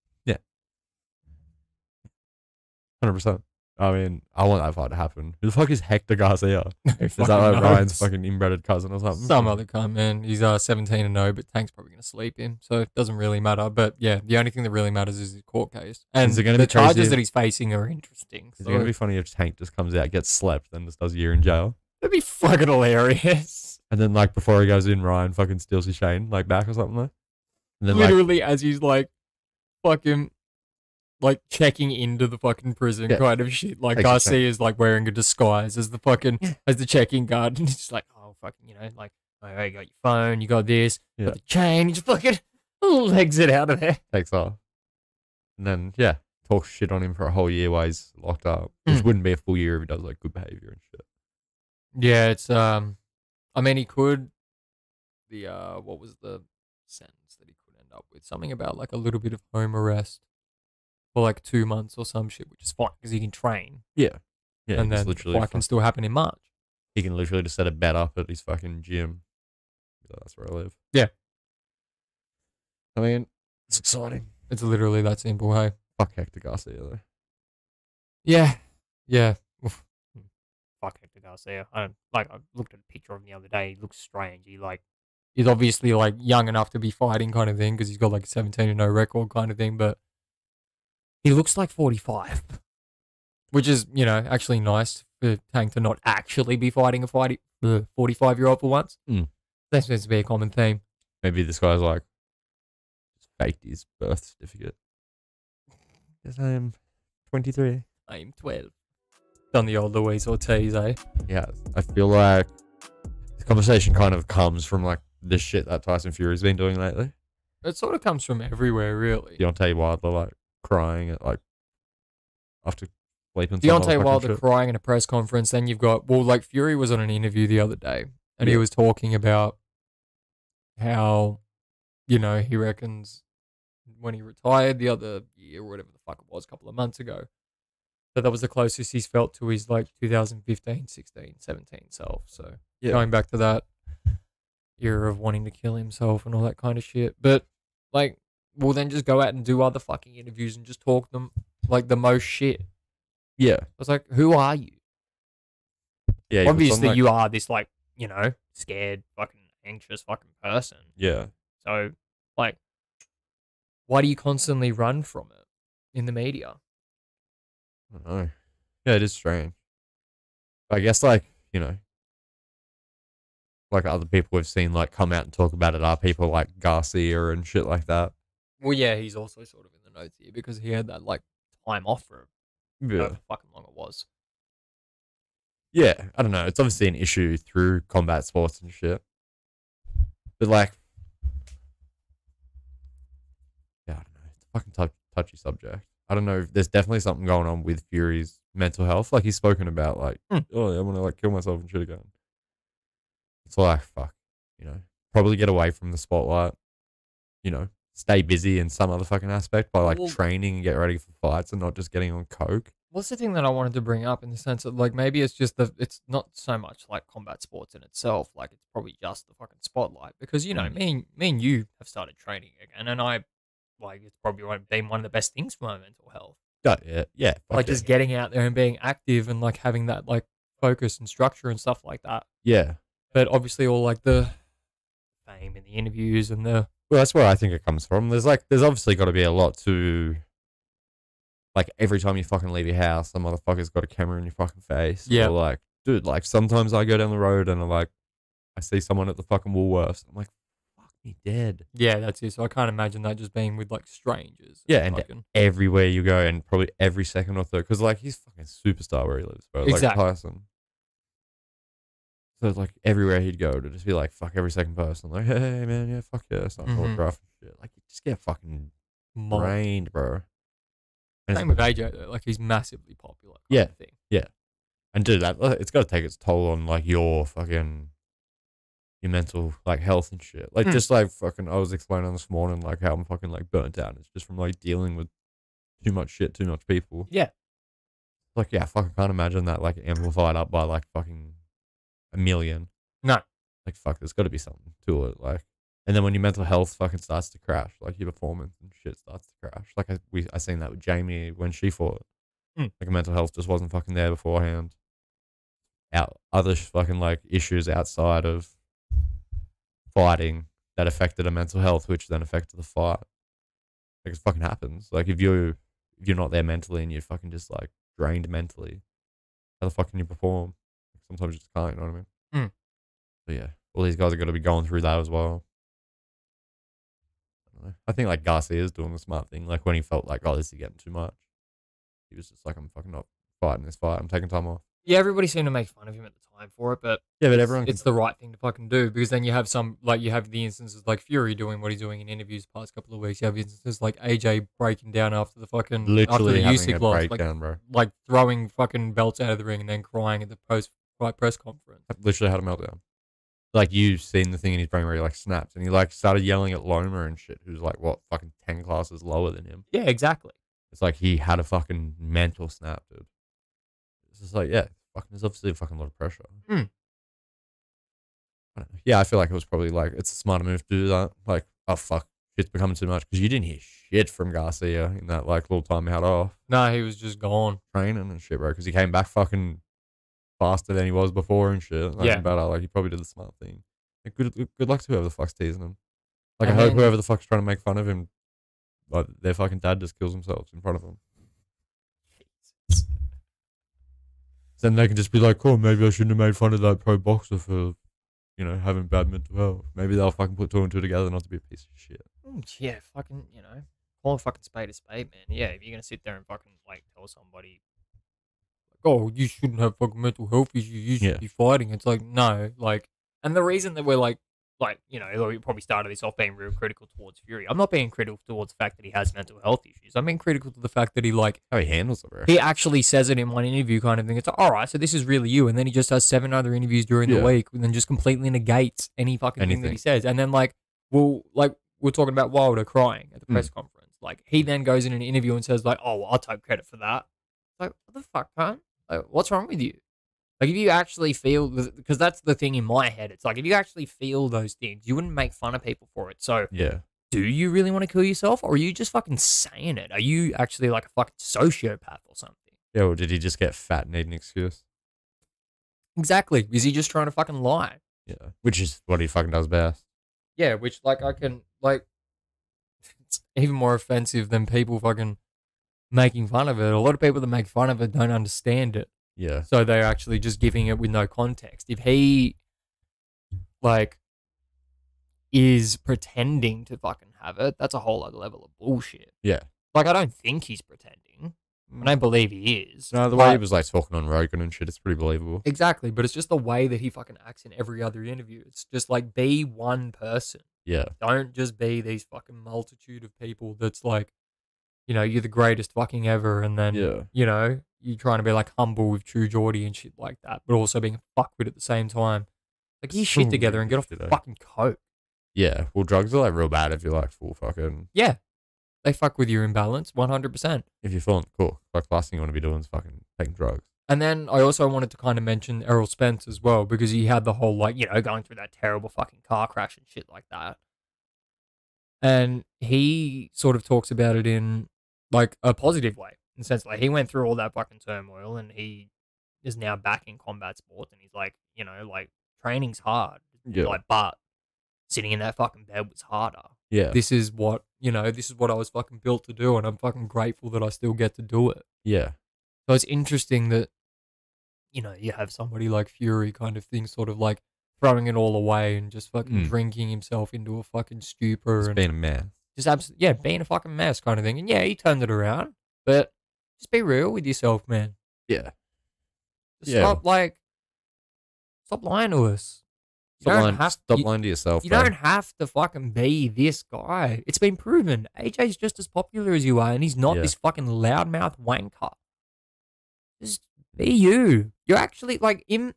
100%. I mean, I want that fight to happen. Who the fuck is Hector Garcia? Is that fucking like Ryan's knows. fucking inbred cousin or something? Some other cunt, man. He's 17-0, but Tank's probably going to sleep him, so it doesn't really matter. But yeah, the only thing that really matters is his court case. And Is it gonna the be crazy charges if- that he's facing are interesting. Is So it going to be funny if Tank just comes out, gets slept, then just does a year in jail? that'd be fucking hilarious. And then, like, before he goes in, Ryan fucking steals his chain, like, back or something, though? And then, like, Literally, as he's like, fucking, like checking into the fucking prison Yeah. kind of shit. Like Takes a Garcia is like wearing a disguise as the fucking, as the checking guard. And he's just like, oh, fucking, like, oh, you got your phone, you got this, Yeah. got the chain. He just fucking legs it out of there. takes off. And then, yeah, talk shit on him for a whole year while he's locked up. Which Mm. wouldn't be a full year if he does, like, good behavior and shit. Yeah, it's I mean he could what was the sentence that he could end up with? Something about like a little bit of home arrest for like 2 months or some shit, which is fine because he can train. Yeah. Yeah, and just then the literally fight can still happen in March. he can literally just set a bet up at his fucking gym. That's where I live. Yeah. I mean, it's exciting. It's literally that simple, hey. Fuck Hector Garcia, though. Yeah. Yeah. Oof. Fuck Hector Garcia. I looked at a picture of him the other day. He looks strange. He's obviously like young enough to be fighting kind of thing because he's got like a 17-0 record kind of thing, but he looks like 45. Which is, actually nice for Tank to not actually be fighting a 45-year-old for once. Mm. That seems to be a common theme. Maybe this guy's like, just faked his birth certificate. Yes, I am 23. I'm 12. Done the old Luis Ortiz, eh? Yeah, I feel like this conversation kind of comes from like the shit that Tyson Fury's been doing lately. It sort of comes from everywhere, really. Deontay Wilder like crying at like after sleeping. some Deontay motherfucking Wilder shit. crying in a press conference. Then you've got, like Fury was on an interview the other day and he Yeah. was talking about how, he reckons when he retired the other year or whatever the fuck it was, a couple of months ago, that was the closest he's felt to his like 2015, 16, 17 self. So Yeah. going back to that era of wanting to kill himself and all that kind of shit. But like, we'll then just go out and do other fucking interviews and just talk them like the most shit. Yeah, I was like, who are you? yeah. he was on, Obviously, like- you are this like, scared, fucking anxious fucking person. Yeah, So, like, why do you constantly run from it in the media? I don't know. Yeah, it is strange. I guess like like other people we've seen like come out and talk about it are people like Garcia and shit like that. Well, yeah, he's also sort of in the notes here because he had that like time off for Yeah, however fucking long it was. yeah. I don't know. It's obviously an issue through combat sports and shit. But like, yeah, I don't know. It's a fucking touchy subject. I don't know. There's definitely something going on with Fury's mental health. Like he's spoken about like, oh, I want to like kill myself and shit again. It's like, fuck, you know, probably get away from the spotlight, you know, stay busy in some other fucking aspect by like training and get ready for fights and not just getting on coke. What's the thing that I wanted to bring up in the sense that like maybe it's just it's not so much like combat sports in itself, like it's probably just the fucking spotlight because, you know, me and you have started training again and I like it's probably been one of the best things for my mental health. Yeah. Like just getting out there and being active and like having that like focus and structure and stuff like that. Yeah. But obviously all like the fame and the interviews and the... Well, that's where I think it comes from. There's obviously got to be a lot to, like every time you fucking leave your house, some motherfucker's got a camera in your fucking face. Yeah. Or like, dude, like sometimes I go down the road and I see someone at the fucking Woolworths. I'm like, fuck me dead. Yeah, that's it. So I can't imagine that just being with like strangers. Yeah, and everywhere you go and probably every second or third. Because like he's fucking superstar where he lives, bro. Exactly. Like Tyson. So it's like everywhere he'd go to just be like, fuck every second person. Like, hey, man, yeah, fuck yeah. It's not autograph and shit. Like, you just get fucking brained, bro. And same with AJ, though. Like, he's massively popular. Yeah. Kind of thing. Yeah. And dude, it's got to take its toll on, like, your mental, like, health and shit. Like, just like fucking, I was explaining this morning, like, how I'm fucking, like, burnt out. It's just from, like, dealing with too much shit, too much people. Yeah. Like, yeah, I fucking can't imagine that, like, amplified up by, like, fucking 1 million. No. Like, fuck, there's got to be something to it. Like, and then when your mental health fucking starts to crash, like your performance and shit starts to crash. Like I seen that with Jamie when she fought. Like her mental health just wasn't fucking there beforehand. Other fucking like issues outside of fighting that affected her mental health, which then affected the fight. Like it fucking happens. Like if you're not there mentally and you're fucking just like drained mentally, how the fuck can you perform? Sometimes you just can't, you know what I mean? But yeah, all these guys are going to be going through that as well. I think like Garcia's doing the smart thing. Like when he felt like, oh, this is getting too much, he was just like, I'm fucking not fighting this fight. I'm taking time off. Yeah, everybody seemed to make fun of him at the time for it, but yeah, but everyone it's the right thing to fucking do because then you have you have the instances like Fury doing what he's doing in interviews the past couple of weeks. You have instances like AJ breaking down after the fucking literally after the having a loss, breakdown, bro. Like throwing fucking belts out of the ring and then crying at the post-fight press conference. I literally had a meltdown. Like you've seen the thing in his brain where he like snaps and he like started yelling at Loma and shit, who's like what fucking 10 classes lower than him. Yeah, exactly. It's like he had a fucking mental snap, dude. It's just like, yeah, fucking there's obviously a fucking lot of pressure. I don't know. Yeah, I feel like it was probably like it's a smarter move to do that. Like, oh fuck, shit's becoming too much because you didn't hear shit from Garcia in that like little time he had off. No, he was just gone training and shit, bro. Because he came back fucking faster than he was before and shit. Like, yeah. Better. Like, he probably did the smart thing. Like, good luck to whoever the fuck's teasing him. Like, I hope whoever the fuck's trying to make fun of him, like, their fucking dad just kills themselves in front of him. Then they can just be like, oh, maybe I shouldn't have made fun of that pro boxer for, you know, having bad mental health. Maybe they'll fucking put two and two together not to be a piece of shit. Yeah, fucking, you know, call a fucking spade, man. Yeah, if you're going to sit there and fucking, like, tell somebody, oh, you shouldn't have fucking mental health issues, you should be fighting. It's like, no, like, and the reason that we're like, you know, we probably started this off being real critical towards Fury. I'm not being critical towards the fact that he has mental health issues. I'm being critical to the fact that he, like, how he handles it, bro. He actually says it in one interview kind of thing. It's like, all right, so this is really you. And then he just has 7 other interviews during the week and then just completely negates any fucking thing that he says. And then, like, we're talking about Wilder crying at the press conference. Like, he then goes in an interview and says, like, oh, well, I'll take credit for that. Like, what the fuck, man? Like, what's wrong with you? Like, if you actually feel, because that's the thing in my head. It's like, if you actually feel those things, you wouldn't make fun of people for it. So, do you really want to kill yourself? Or are you just fucking saying it? Are you actually like a fucking sociopath or something? Yeah, or did he just get fat and need an excuse? Exactly. Is he just trying to fucking lie? Yeah. Which is what he fucking does best. Yeah, which, like, I can, like, it's even more offensive than people fucking making fun of it. A lot of people that make fun of it don't understand it. Yeah. So they're actually just giving it with no context. If he, like, is pretending to fucking have it, that's a whole other level of bullshit. Yeah. Like, I don't think he's pretending. I don't believe he is. No, the way he was, like, talking on Rogan and shit, it's pretty believable. Exactly, but it's just the way that he fucking acts in every other interview. It's just, like, be one person. Yeah. Don't just be these fucking multitude of people that's, like, you know, you're the greatest fucking ever, and then, Yeah. you know, you're trying to be like humble with True Geordie and shit like that, but also being a fuckwit at the same time. Like, get your shit together and get off the fucking coke. Yeah, well, drugs are like real bad if you're like full fucking. Yeah, they fuck with your imbalance 100%. If you're feeling cool, like last thing you want to be doing is fucking taking drugs. And then I also wanted to kind of mention Errol Spence as well, because he had the whole, like, you know, going through that terrible fucking car crash and shit like that. And he sort of talks about it in, like, a positive way. In the sense, like, he went through all that fucking turmoil and he is now back in combat sports. And he's like, you know, like, training's hard. Yeah. Like, but sitting in that fucking bed was harder. Yeah. This is what, you know, this is what I was fucking built to do. And I'm fucking grateful that I still get to do it. Yeah. So it's interesting that, you know, you have somebody like Fury kind of thing, sort of like throwing it all away and just fucking drinking himself into a fucking stupor. It's and being a man. Just absolutely, yeah, being a fucking mess kind of thing. And yeah, he turned it around, but just be real with yourself, man. Yeah. Stop lying to us. Stop lying to yourself. You don't have to fucking be this guy. It's been proven. AJ's just as popular as you are, and he's not this fucking loudmouth wanker. Just be you. You're actually like in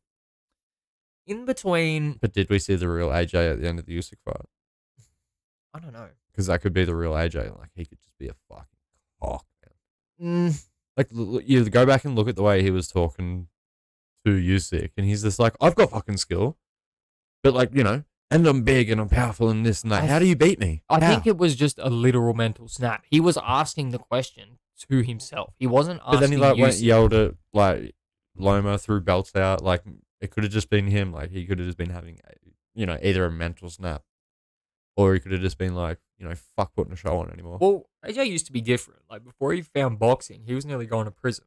between. But did we see the real AJ at the end of the Usyk fight? I don't know. Because that could be the real AJ. Like, he could just be a fucking cock, man. Like, you go back and look at the way he was talking to Usyk, and he's just like, I've got fucking skill. But, like, you know, and I'm big and I'm powerful and this and that. How do you beat me? I think it was just a literal mental snap. He was asking the question to himself. He wasn't asking. But then he, like, Usyk. yelled at, like, Loma, threw belts out. Like, it could have just been him. Like, he could have just been having, you know, either a mental snap, or he could have just been like, you know, fuck putting a show on anymore. Well, AJ used to be different. Like, before he found boxing, he was nearly going to prison.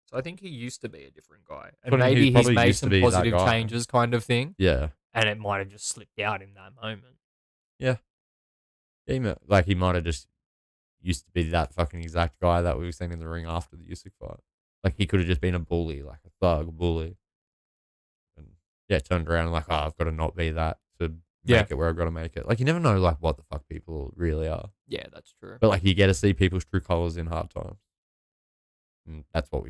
So I think he used to be a different guy. And But maybe he he's probably made used to some be that positive guy. changes kind of thing. Yeah. And it might have just slipped out in that moment. Yeah. He might have just used to be that fucking exact guy that we were seeing in the ring after the Usyk fight. Like, he could have just been a bully, like a thug, a bully. And yeah, turned around and like, oh, I've got to not be that to make it where I've got to make it. Like, you never know, like, what the fuck people really are. Yeah, that's true. But, like, you get to see people's true colours in hard times. And that's what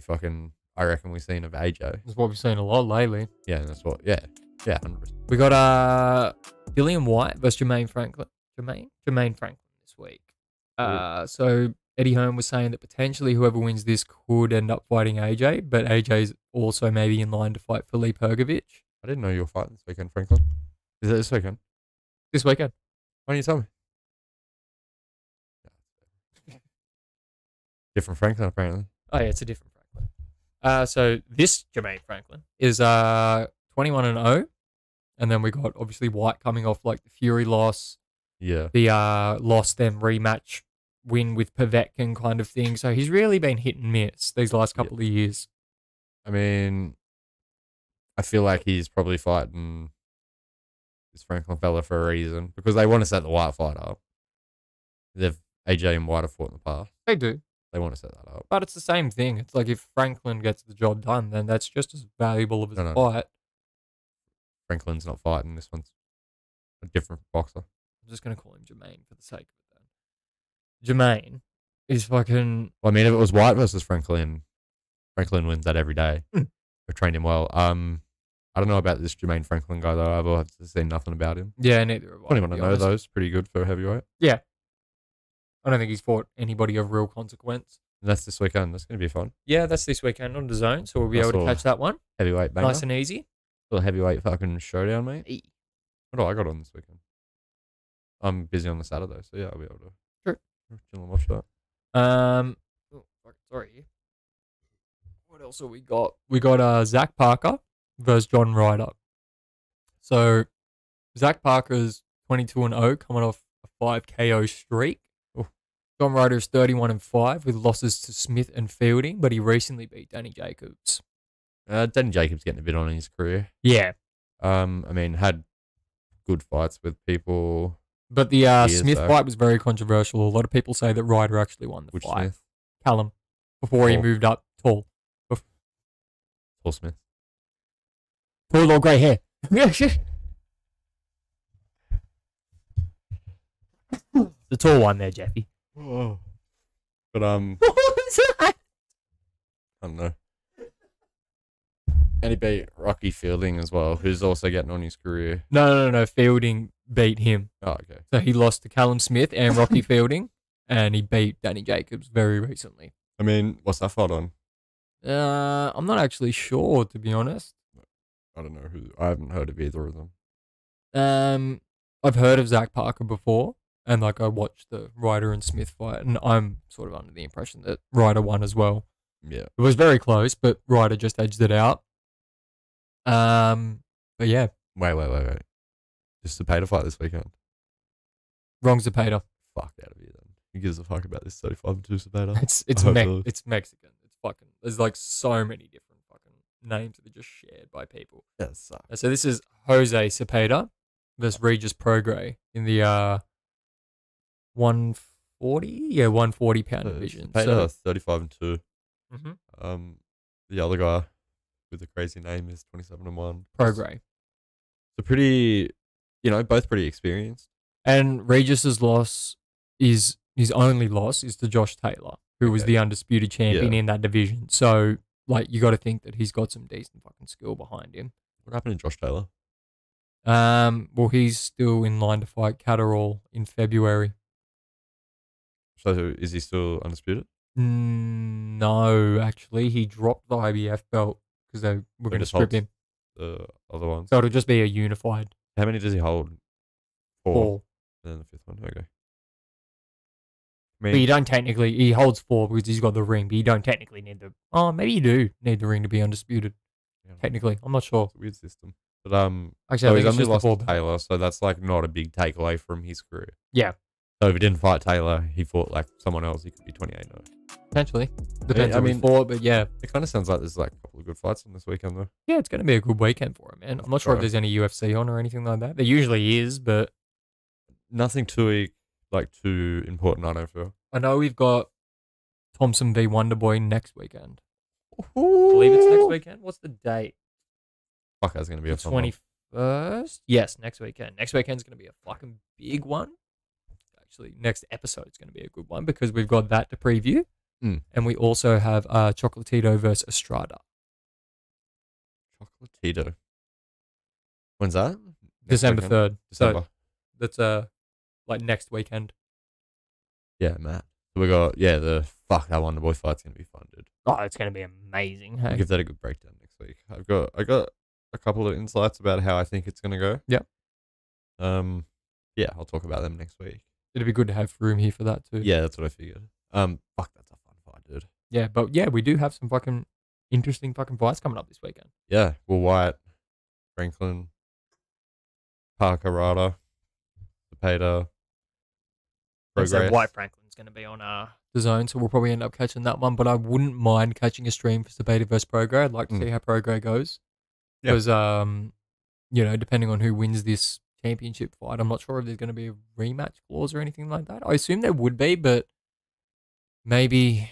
I reckon we've seen of AJ. That's what we've seen a lot lately. Yeah, and that's what, yeah, 100%. We got Dillian Whyte versus Jermaine Franklin. Jermaine Franklin this week. So Eddie Hearn was saying that potentially whoever wins this could end up fighting AJ, but AJ's also maybe in line to fight Felipe Progais. I didn't know you were fighting this weekend, Franklin. Is it this weekend? This weekend. Why don't you tell me? Different Franklin, apparently. Oh, yeah, it's a different Franklin. So this Jermaine Franklin is 21-0. And then we got, obviously, Whyte coming off, like, the Fury loss. Yeah. The loss, then rematch win with Povetkin kind of thing. So he's really been hit and miss these last couple of years. I mean, I feel like he's probably fighting this Franklin fella for a reason, because they want to set the Whyte fight up. AJ and Whyte have fought in the past. They do. They want to set that up. But it's the same thing. It's like if Franklin gets the job done, then that's just as valuable of a fight. Franklin's not fighting. This one's a different boxer. I'm just going to call him Jermaine for the sake of it then. Jermaine is fucking... Well, I mean, if it was Whyte versus Franklin, Franklin wins that every day. I trained him well. I don't know about this Jermaine Franklin guy, though. I've seen nothing about him. Yeah, neither have I. I don't even know those. Pretty good for heavyweight. Yeah. I don't think he's fought anybody of real consequence. And that's this weekend. That's going to be fun. Yeah, that's this weekend on DAZN, so we'll be able to catch that one. Heavyweight banger. Nice and easy. Little heavyweight fucking showdown, mate. What do I got on this weekend? I'm busy on the Saturday, so yeah, I'll be able to chill and watch that. Sorry. What else have we got? We got Zach Parker versus John Ryder. So Zach Parker's 22-0, coming off a 5 KO streak. Ooh. John Ryder is 31-5 with losses to Smith and Fielding, but he recently beat Danny Jacobs. Danny Jacobs getting a bit on in his career. Yeah. I mean, had good fights with people. But the Smith fight was very controversial. A lot of people say that Ryder actually won the fight. Smith? Callum, before he moved up tall. Tall Smith. Tall or grey hair. The tall one there, Jeffy. Oh. But What was that? I don't know. And he beat Rocky Fielding as well, who's also getting on his career. No. Fielding beat him. Oh, okay. So he lost to Callum Smith and Rocky Fielding, and he beat Danny Jacobs very recently. I mean, what's that fight on? I'm not actually sure, to be honest. I don't know who. I haven't heard of either of them. I've heard of Zach Parker before, and like I watched the Ryder and Smith fight, and I'm sort of under the impression that Ryder won as well. Yeah. It was very close, but Ryder just edged it out. But yeah, Wait. Just Zepeda fight this weekend. wrong Zepeda. Fuck out of here then. Who gives a fuck about this 35-2 Zepeda? It's Hopefully. Mexican. It's fucking. There's like so many different fucking names that are just shared by people. That sucks. So this is Jose Zepeda versus Regis Progais in the 140 pound division. Zepeda 35-2. Mhm. The other guy with the crazy name is 27-1. Progais. So pretty, both pretty experienced. And Regis's loss is his only loss is to Josh Taylor, who was the undisputed champion in that division. So like you got to think that he's got some decent fucking skill behind him. What happened to Josh Taylor? Well, he's still in line to fight Catterall in February. So is he still undisputed? No, actually, he dropped the IBF belt because they were going to strip him. The other ones. So it'll just be a unified How many does he hold? 4. And then the fifth one. Okay. I But mean, you don't technically, he holds 4 because he's got the ring, but you don't technically need the, maybe you do need the ring to be undisputed. Technically, I'm not sure. it's a weird system. But Actually, so I think he's it's only just the lost 4. to Taylor, so that's like not a big takeaway from his career. Yeah, So if he didn't fight Taylor, he fought like someone else, he could be 28-0. potentially. Depends I on mean- the fought, but yeah. It kind of sounds like there's like a couple of good fights on this weekend though. Yeah, it's going to be a good weekend for him, man. I'm not sure if Right. there's any UFC on or anything like that. There usually is, but Nothing too important, I don't feel. I know we've got Thompson v Wonderboy next weekend. I believe it's next weekend. What's the date? Fuck, that's going to be a The fun one. 21st? Yes, next weekend. Next weekend's going to be a fucking big one. Actually, next episode's going to be a good one because we've got that to preview. And we also have Chocolatito versus Estrada. Chocolatito. When's that? Next December weekend? 3rd. December. So that's like next weekend. Yeah, Matt. So we got, that Wonderboy fight's going to be fun, dude. Oh, it's going to be amazing. I'll Hey? give that a good breakdown next week. I got a couple of insights about how I think it's going to go. Yep. I'll talk about them next week. It'd be good to have Froome here for that too. Yeah, that's what I figured. That's a fun fight, dude. Yeah, but yeah, we do have some fucking interesting fucking fights coming up this weekend. Yeah, well, Whyte, Franklin, Parker, Ryder, Zepeda, So Progais. Whyte Franklin's going to be on the zone, so we'll probably end up catching that one. But I wouldn't mind catching a stream for Zepeda versus Progais. I'd like to see how Progais goes. Yeah. Because, depending on who wins this championship fight, I'm not sure if there's going to be a rematch clause or anything like that. I assume there would be, but maybe,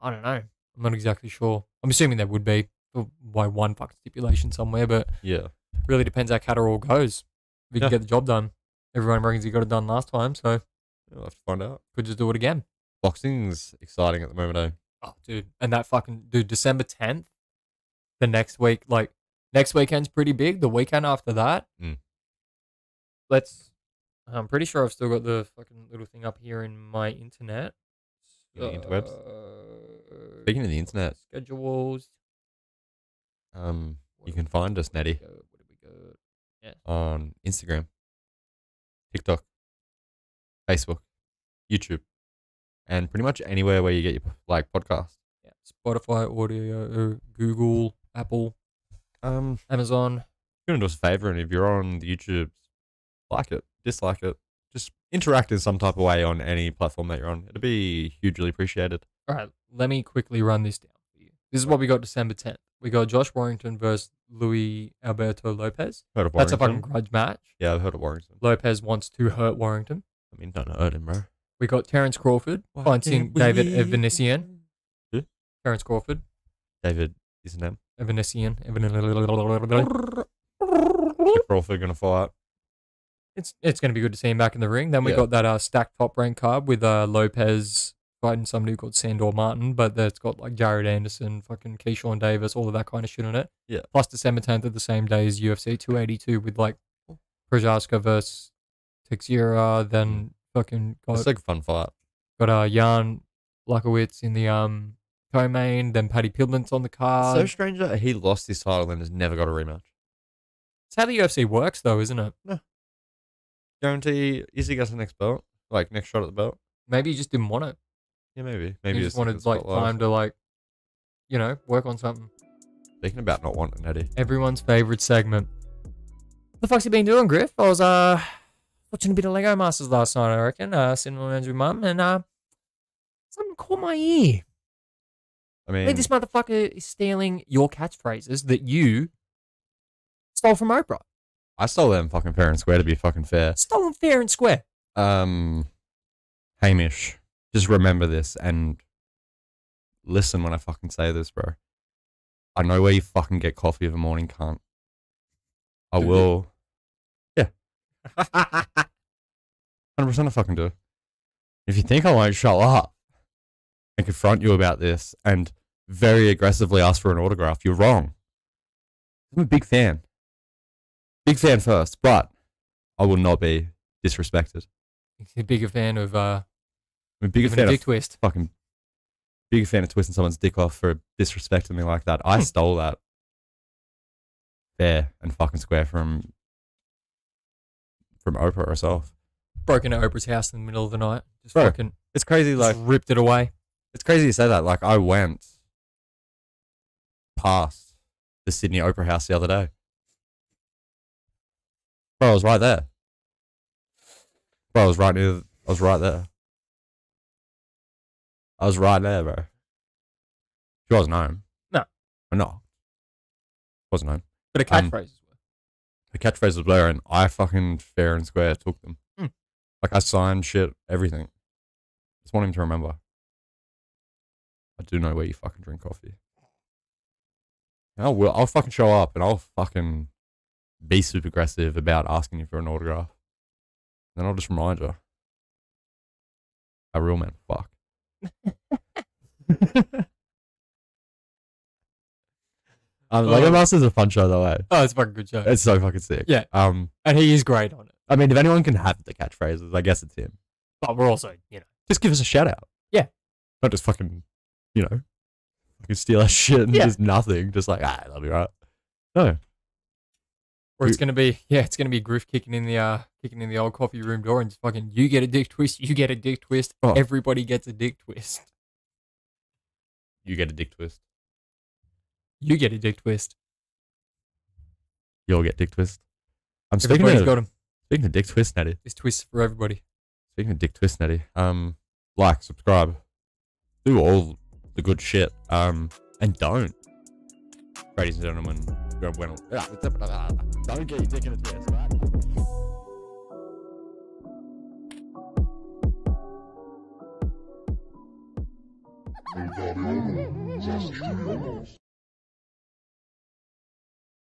I don't know. I'm not exactly sure. I'm assuming there would be by one fucking stipulation somewhere, but Yeah. really depends how Catterall goes. If he can get the job done. Everyone reckons he got it done last time, so We'll have to find out. could just do it again. Boxing's exciting at the moment, eh? Oh, dude. And that fucking, dude, December 10th, the next week, like, next weekend's pretty big. The weekend after that, I'm pretty sure I've still got the fucking little thing up here in my internet. In the interwebs? Speaking of the internet, Schedules. you can find us, Neddy, What did we go? Yeah. on Instagram, TikTok, Facebook, YouTube, and pretty much anywhere where you get your podcasts. Yeah. Spotify, audio, Google, Apple, Amazon. You're gonna do us a favor, and if you're on the YouTube, like it, dislike it, just interact in some type of way on any platform that you're on. It'd be hugely appreciated. All right, let me quickly run this down for you. This is what we got December 10th. We got Josh Warrington versus Luis Alberto Lopez. Heard of That's a Warrington? fucking grudge match. Yeah, I've heard of Warrington. Lopez wants to hurt Warrington. I mean, don't hurt him, bro. We got Terence Crawford Why fighting can't we- David Evanesian. Who? Terence Crawford. David is name. Evanesian. Crawford gonna fight. It's going to be good to see him back in the ring. Then we Yeah. got that stacked top rank card with Lopez fighting somebody called Sandor Martin, but that's got like Jared Anderson, fucking Keyshawn Davis, all of that kind of shit in it. Yeah. Plus December 10th of the same day as UFC 282 with like Progais versus Teixeira. Then fucking It's like a fun fight. got Jan Blachowicz in the co-main. Then Paddy Pimblett on the card. So strange that he lost his title and has never got a rematch. It's how the UFC works, though, isn't it? Guarantee Izzy gets the next belt, like next shot at the belt. Maybe he just didn't want it. Yeah, maybe. He just wanted like time to like, you know, work on something. Speaking about not wanting Neddy. Everyone's favorite segment. What the fuck's you been doing, Griff? I was watching a bit of Lego Masters last night, I reckon. Sitting on with mum, and something caught my ear. I mean, I think this motherfucker is stealing your catchphrases that you stole from Oprah. I stole them fucking fair and square, to be fucking fair. Stole them fair and square. Hamish, just remember this and listen when I fucking say this, bro. I know where you fucking get coffee of a morning, cunt. I will. Yeah. 100% I fucking do. If you think I won't show up and confront you about this and very aggressively ask for an autograph, you're wrong. I'm a big fan. Big fan first, but I will not be disrespected. You're a bigger fan of I'm a bigger fan dick of twist. fucking bigger fan of twisting someone's dick off for disrespecting me like that. I stole that fair and fucking square from Oprah herself. Broke into Oprah's house in the middle of the night. Just Bro, fucking it's crazy, like ripped it away. it's crazy you say that. Like I went past the Sydney Opera House the other day. Bro, I was right there. Bro, I was right there. I was right there, bro. She wasn't home. No. I'm not. Wasn't home. But a catchphrase. The catchphrase was there, and I fucking fair and square took them. Like I signed shit, everything. Just want him to remember. I do know where you fucking drink coffee. I'll fucking show up and I'll fucking be super aggressive about asking you for an autograph. Then I'll just remind you. A real man, fuck. Lego Masters is a fun show though, eh? Oh, it's a fucking good show. It's so fucking sick. Yeah. And he is great on it. I mean, if anyone can have the catchphrases, I guess it's him. But we're also, you know. Just give us a shout out. Yeah. Not just fucking, you know, fucking steal our shit and just nothing. Just like, that'll be right. No. Or it's gonna be Griff kicking in the old coffee room door and just fucking, you get a dick twist, you get a dick twist, everybody gets a dick twist. You get a dick twist. You get a dick twist. You'll get dick twist. Everybody's got him. Speaking of dick twist, Neddy. This twist for everybody. Speaking of dick twist, Neddy. Like, subscribe, do all the good shit. And don't, ladies and gentlemen, don't get your dick in a twist, right?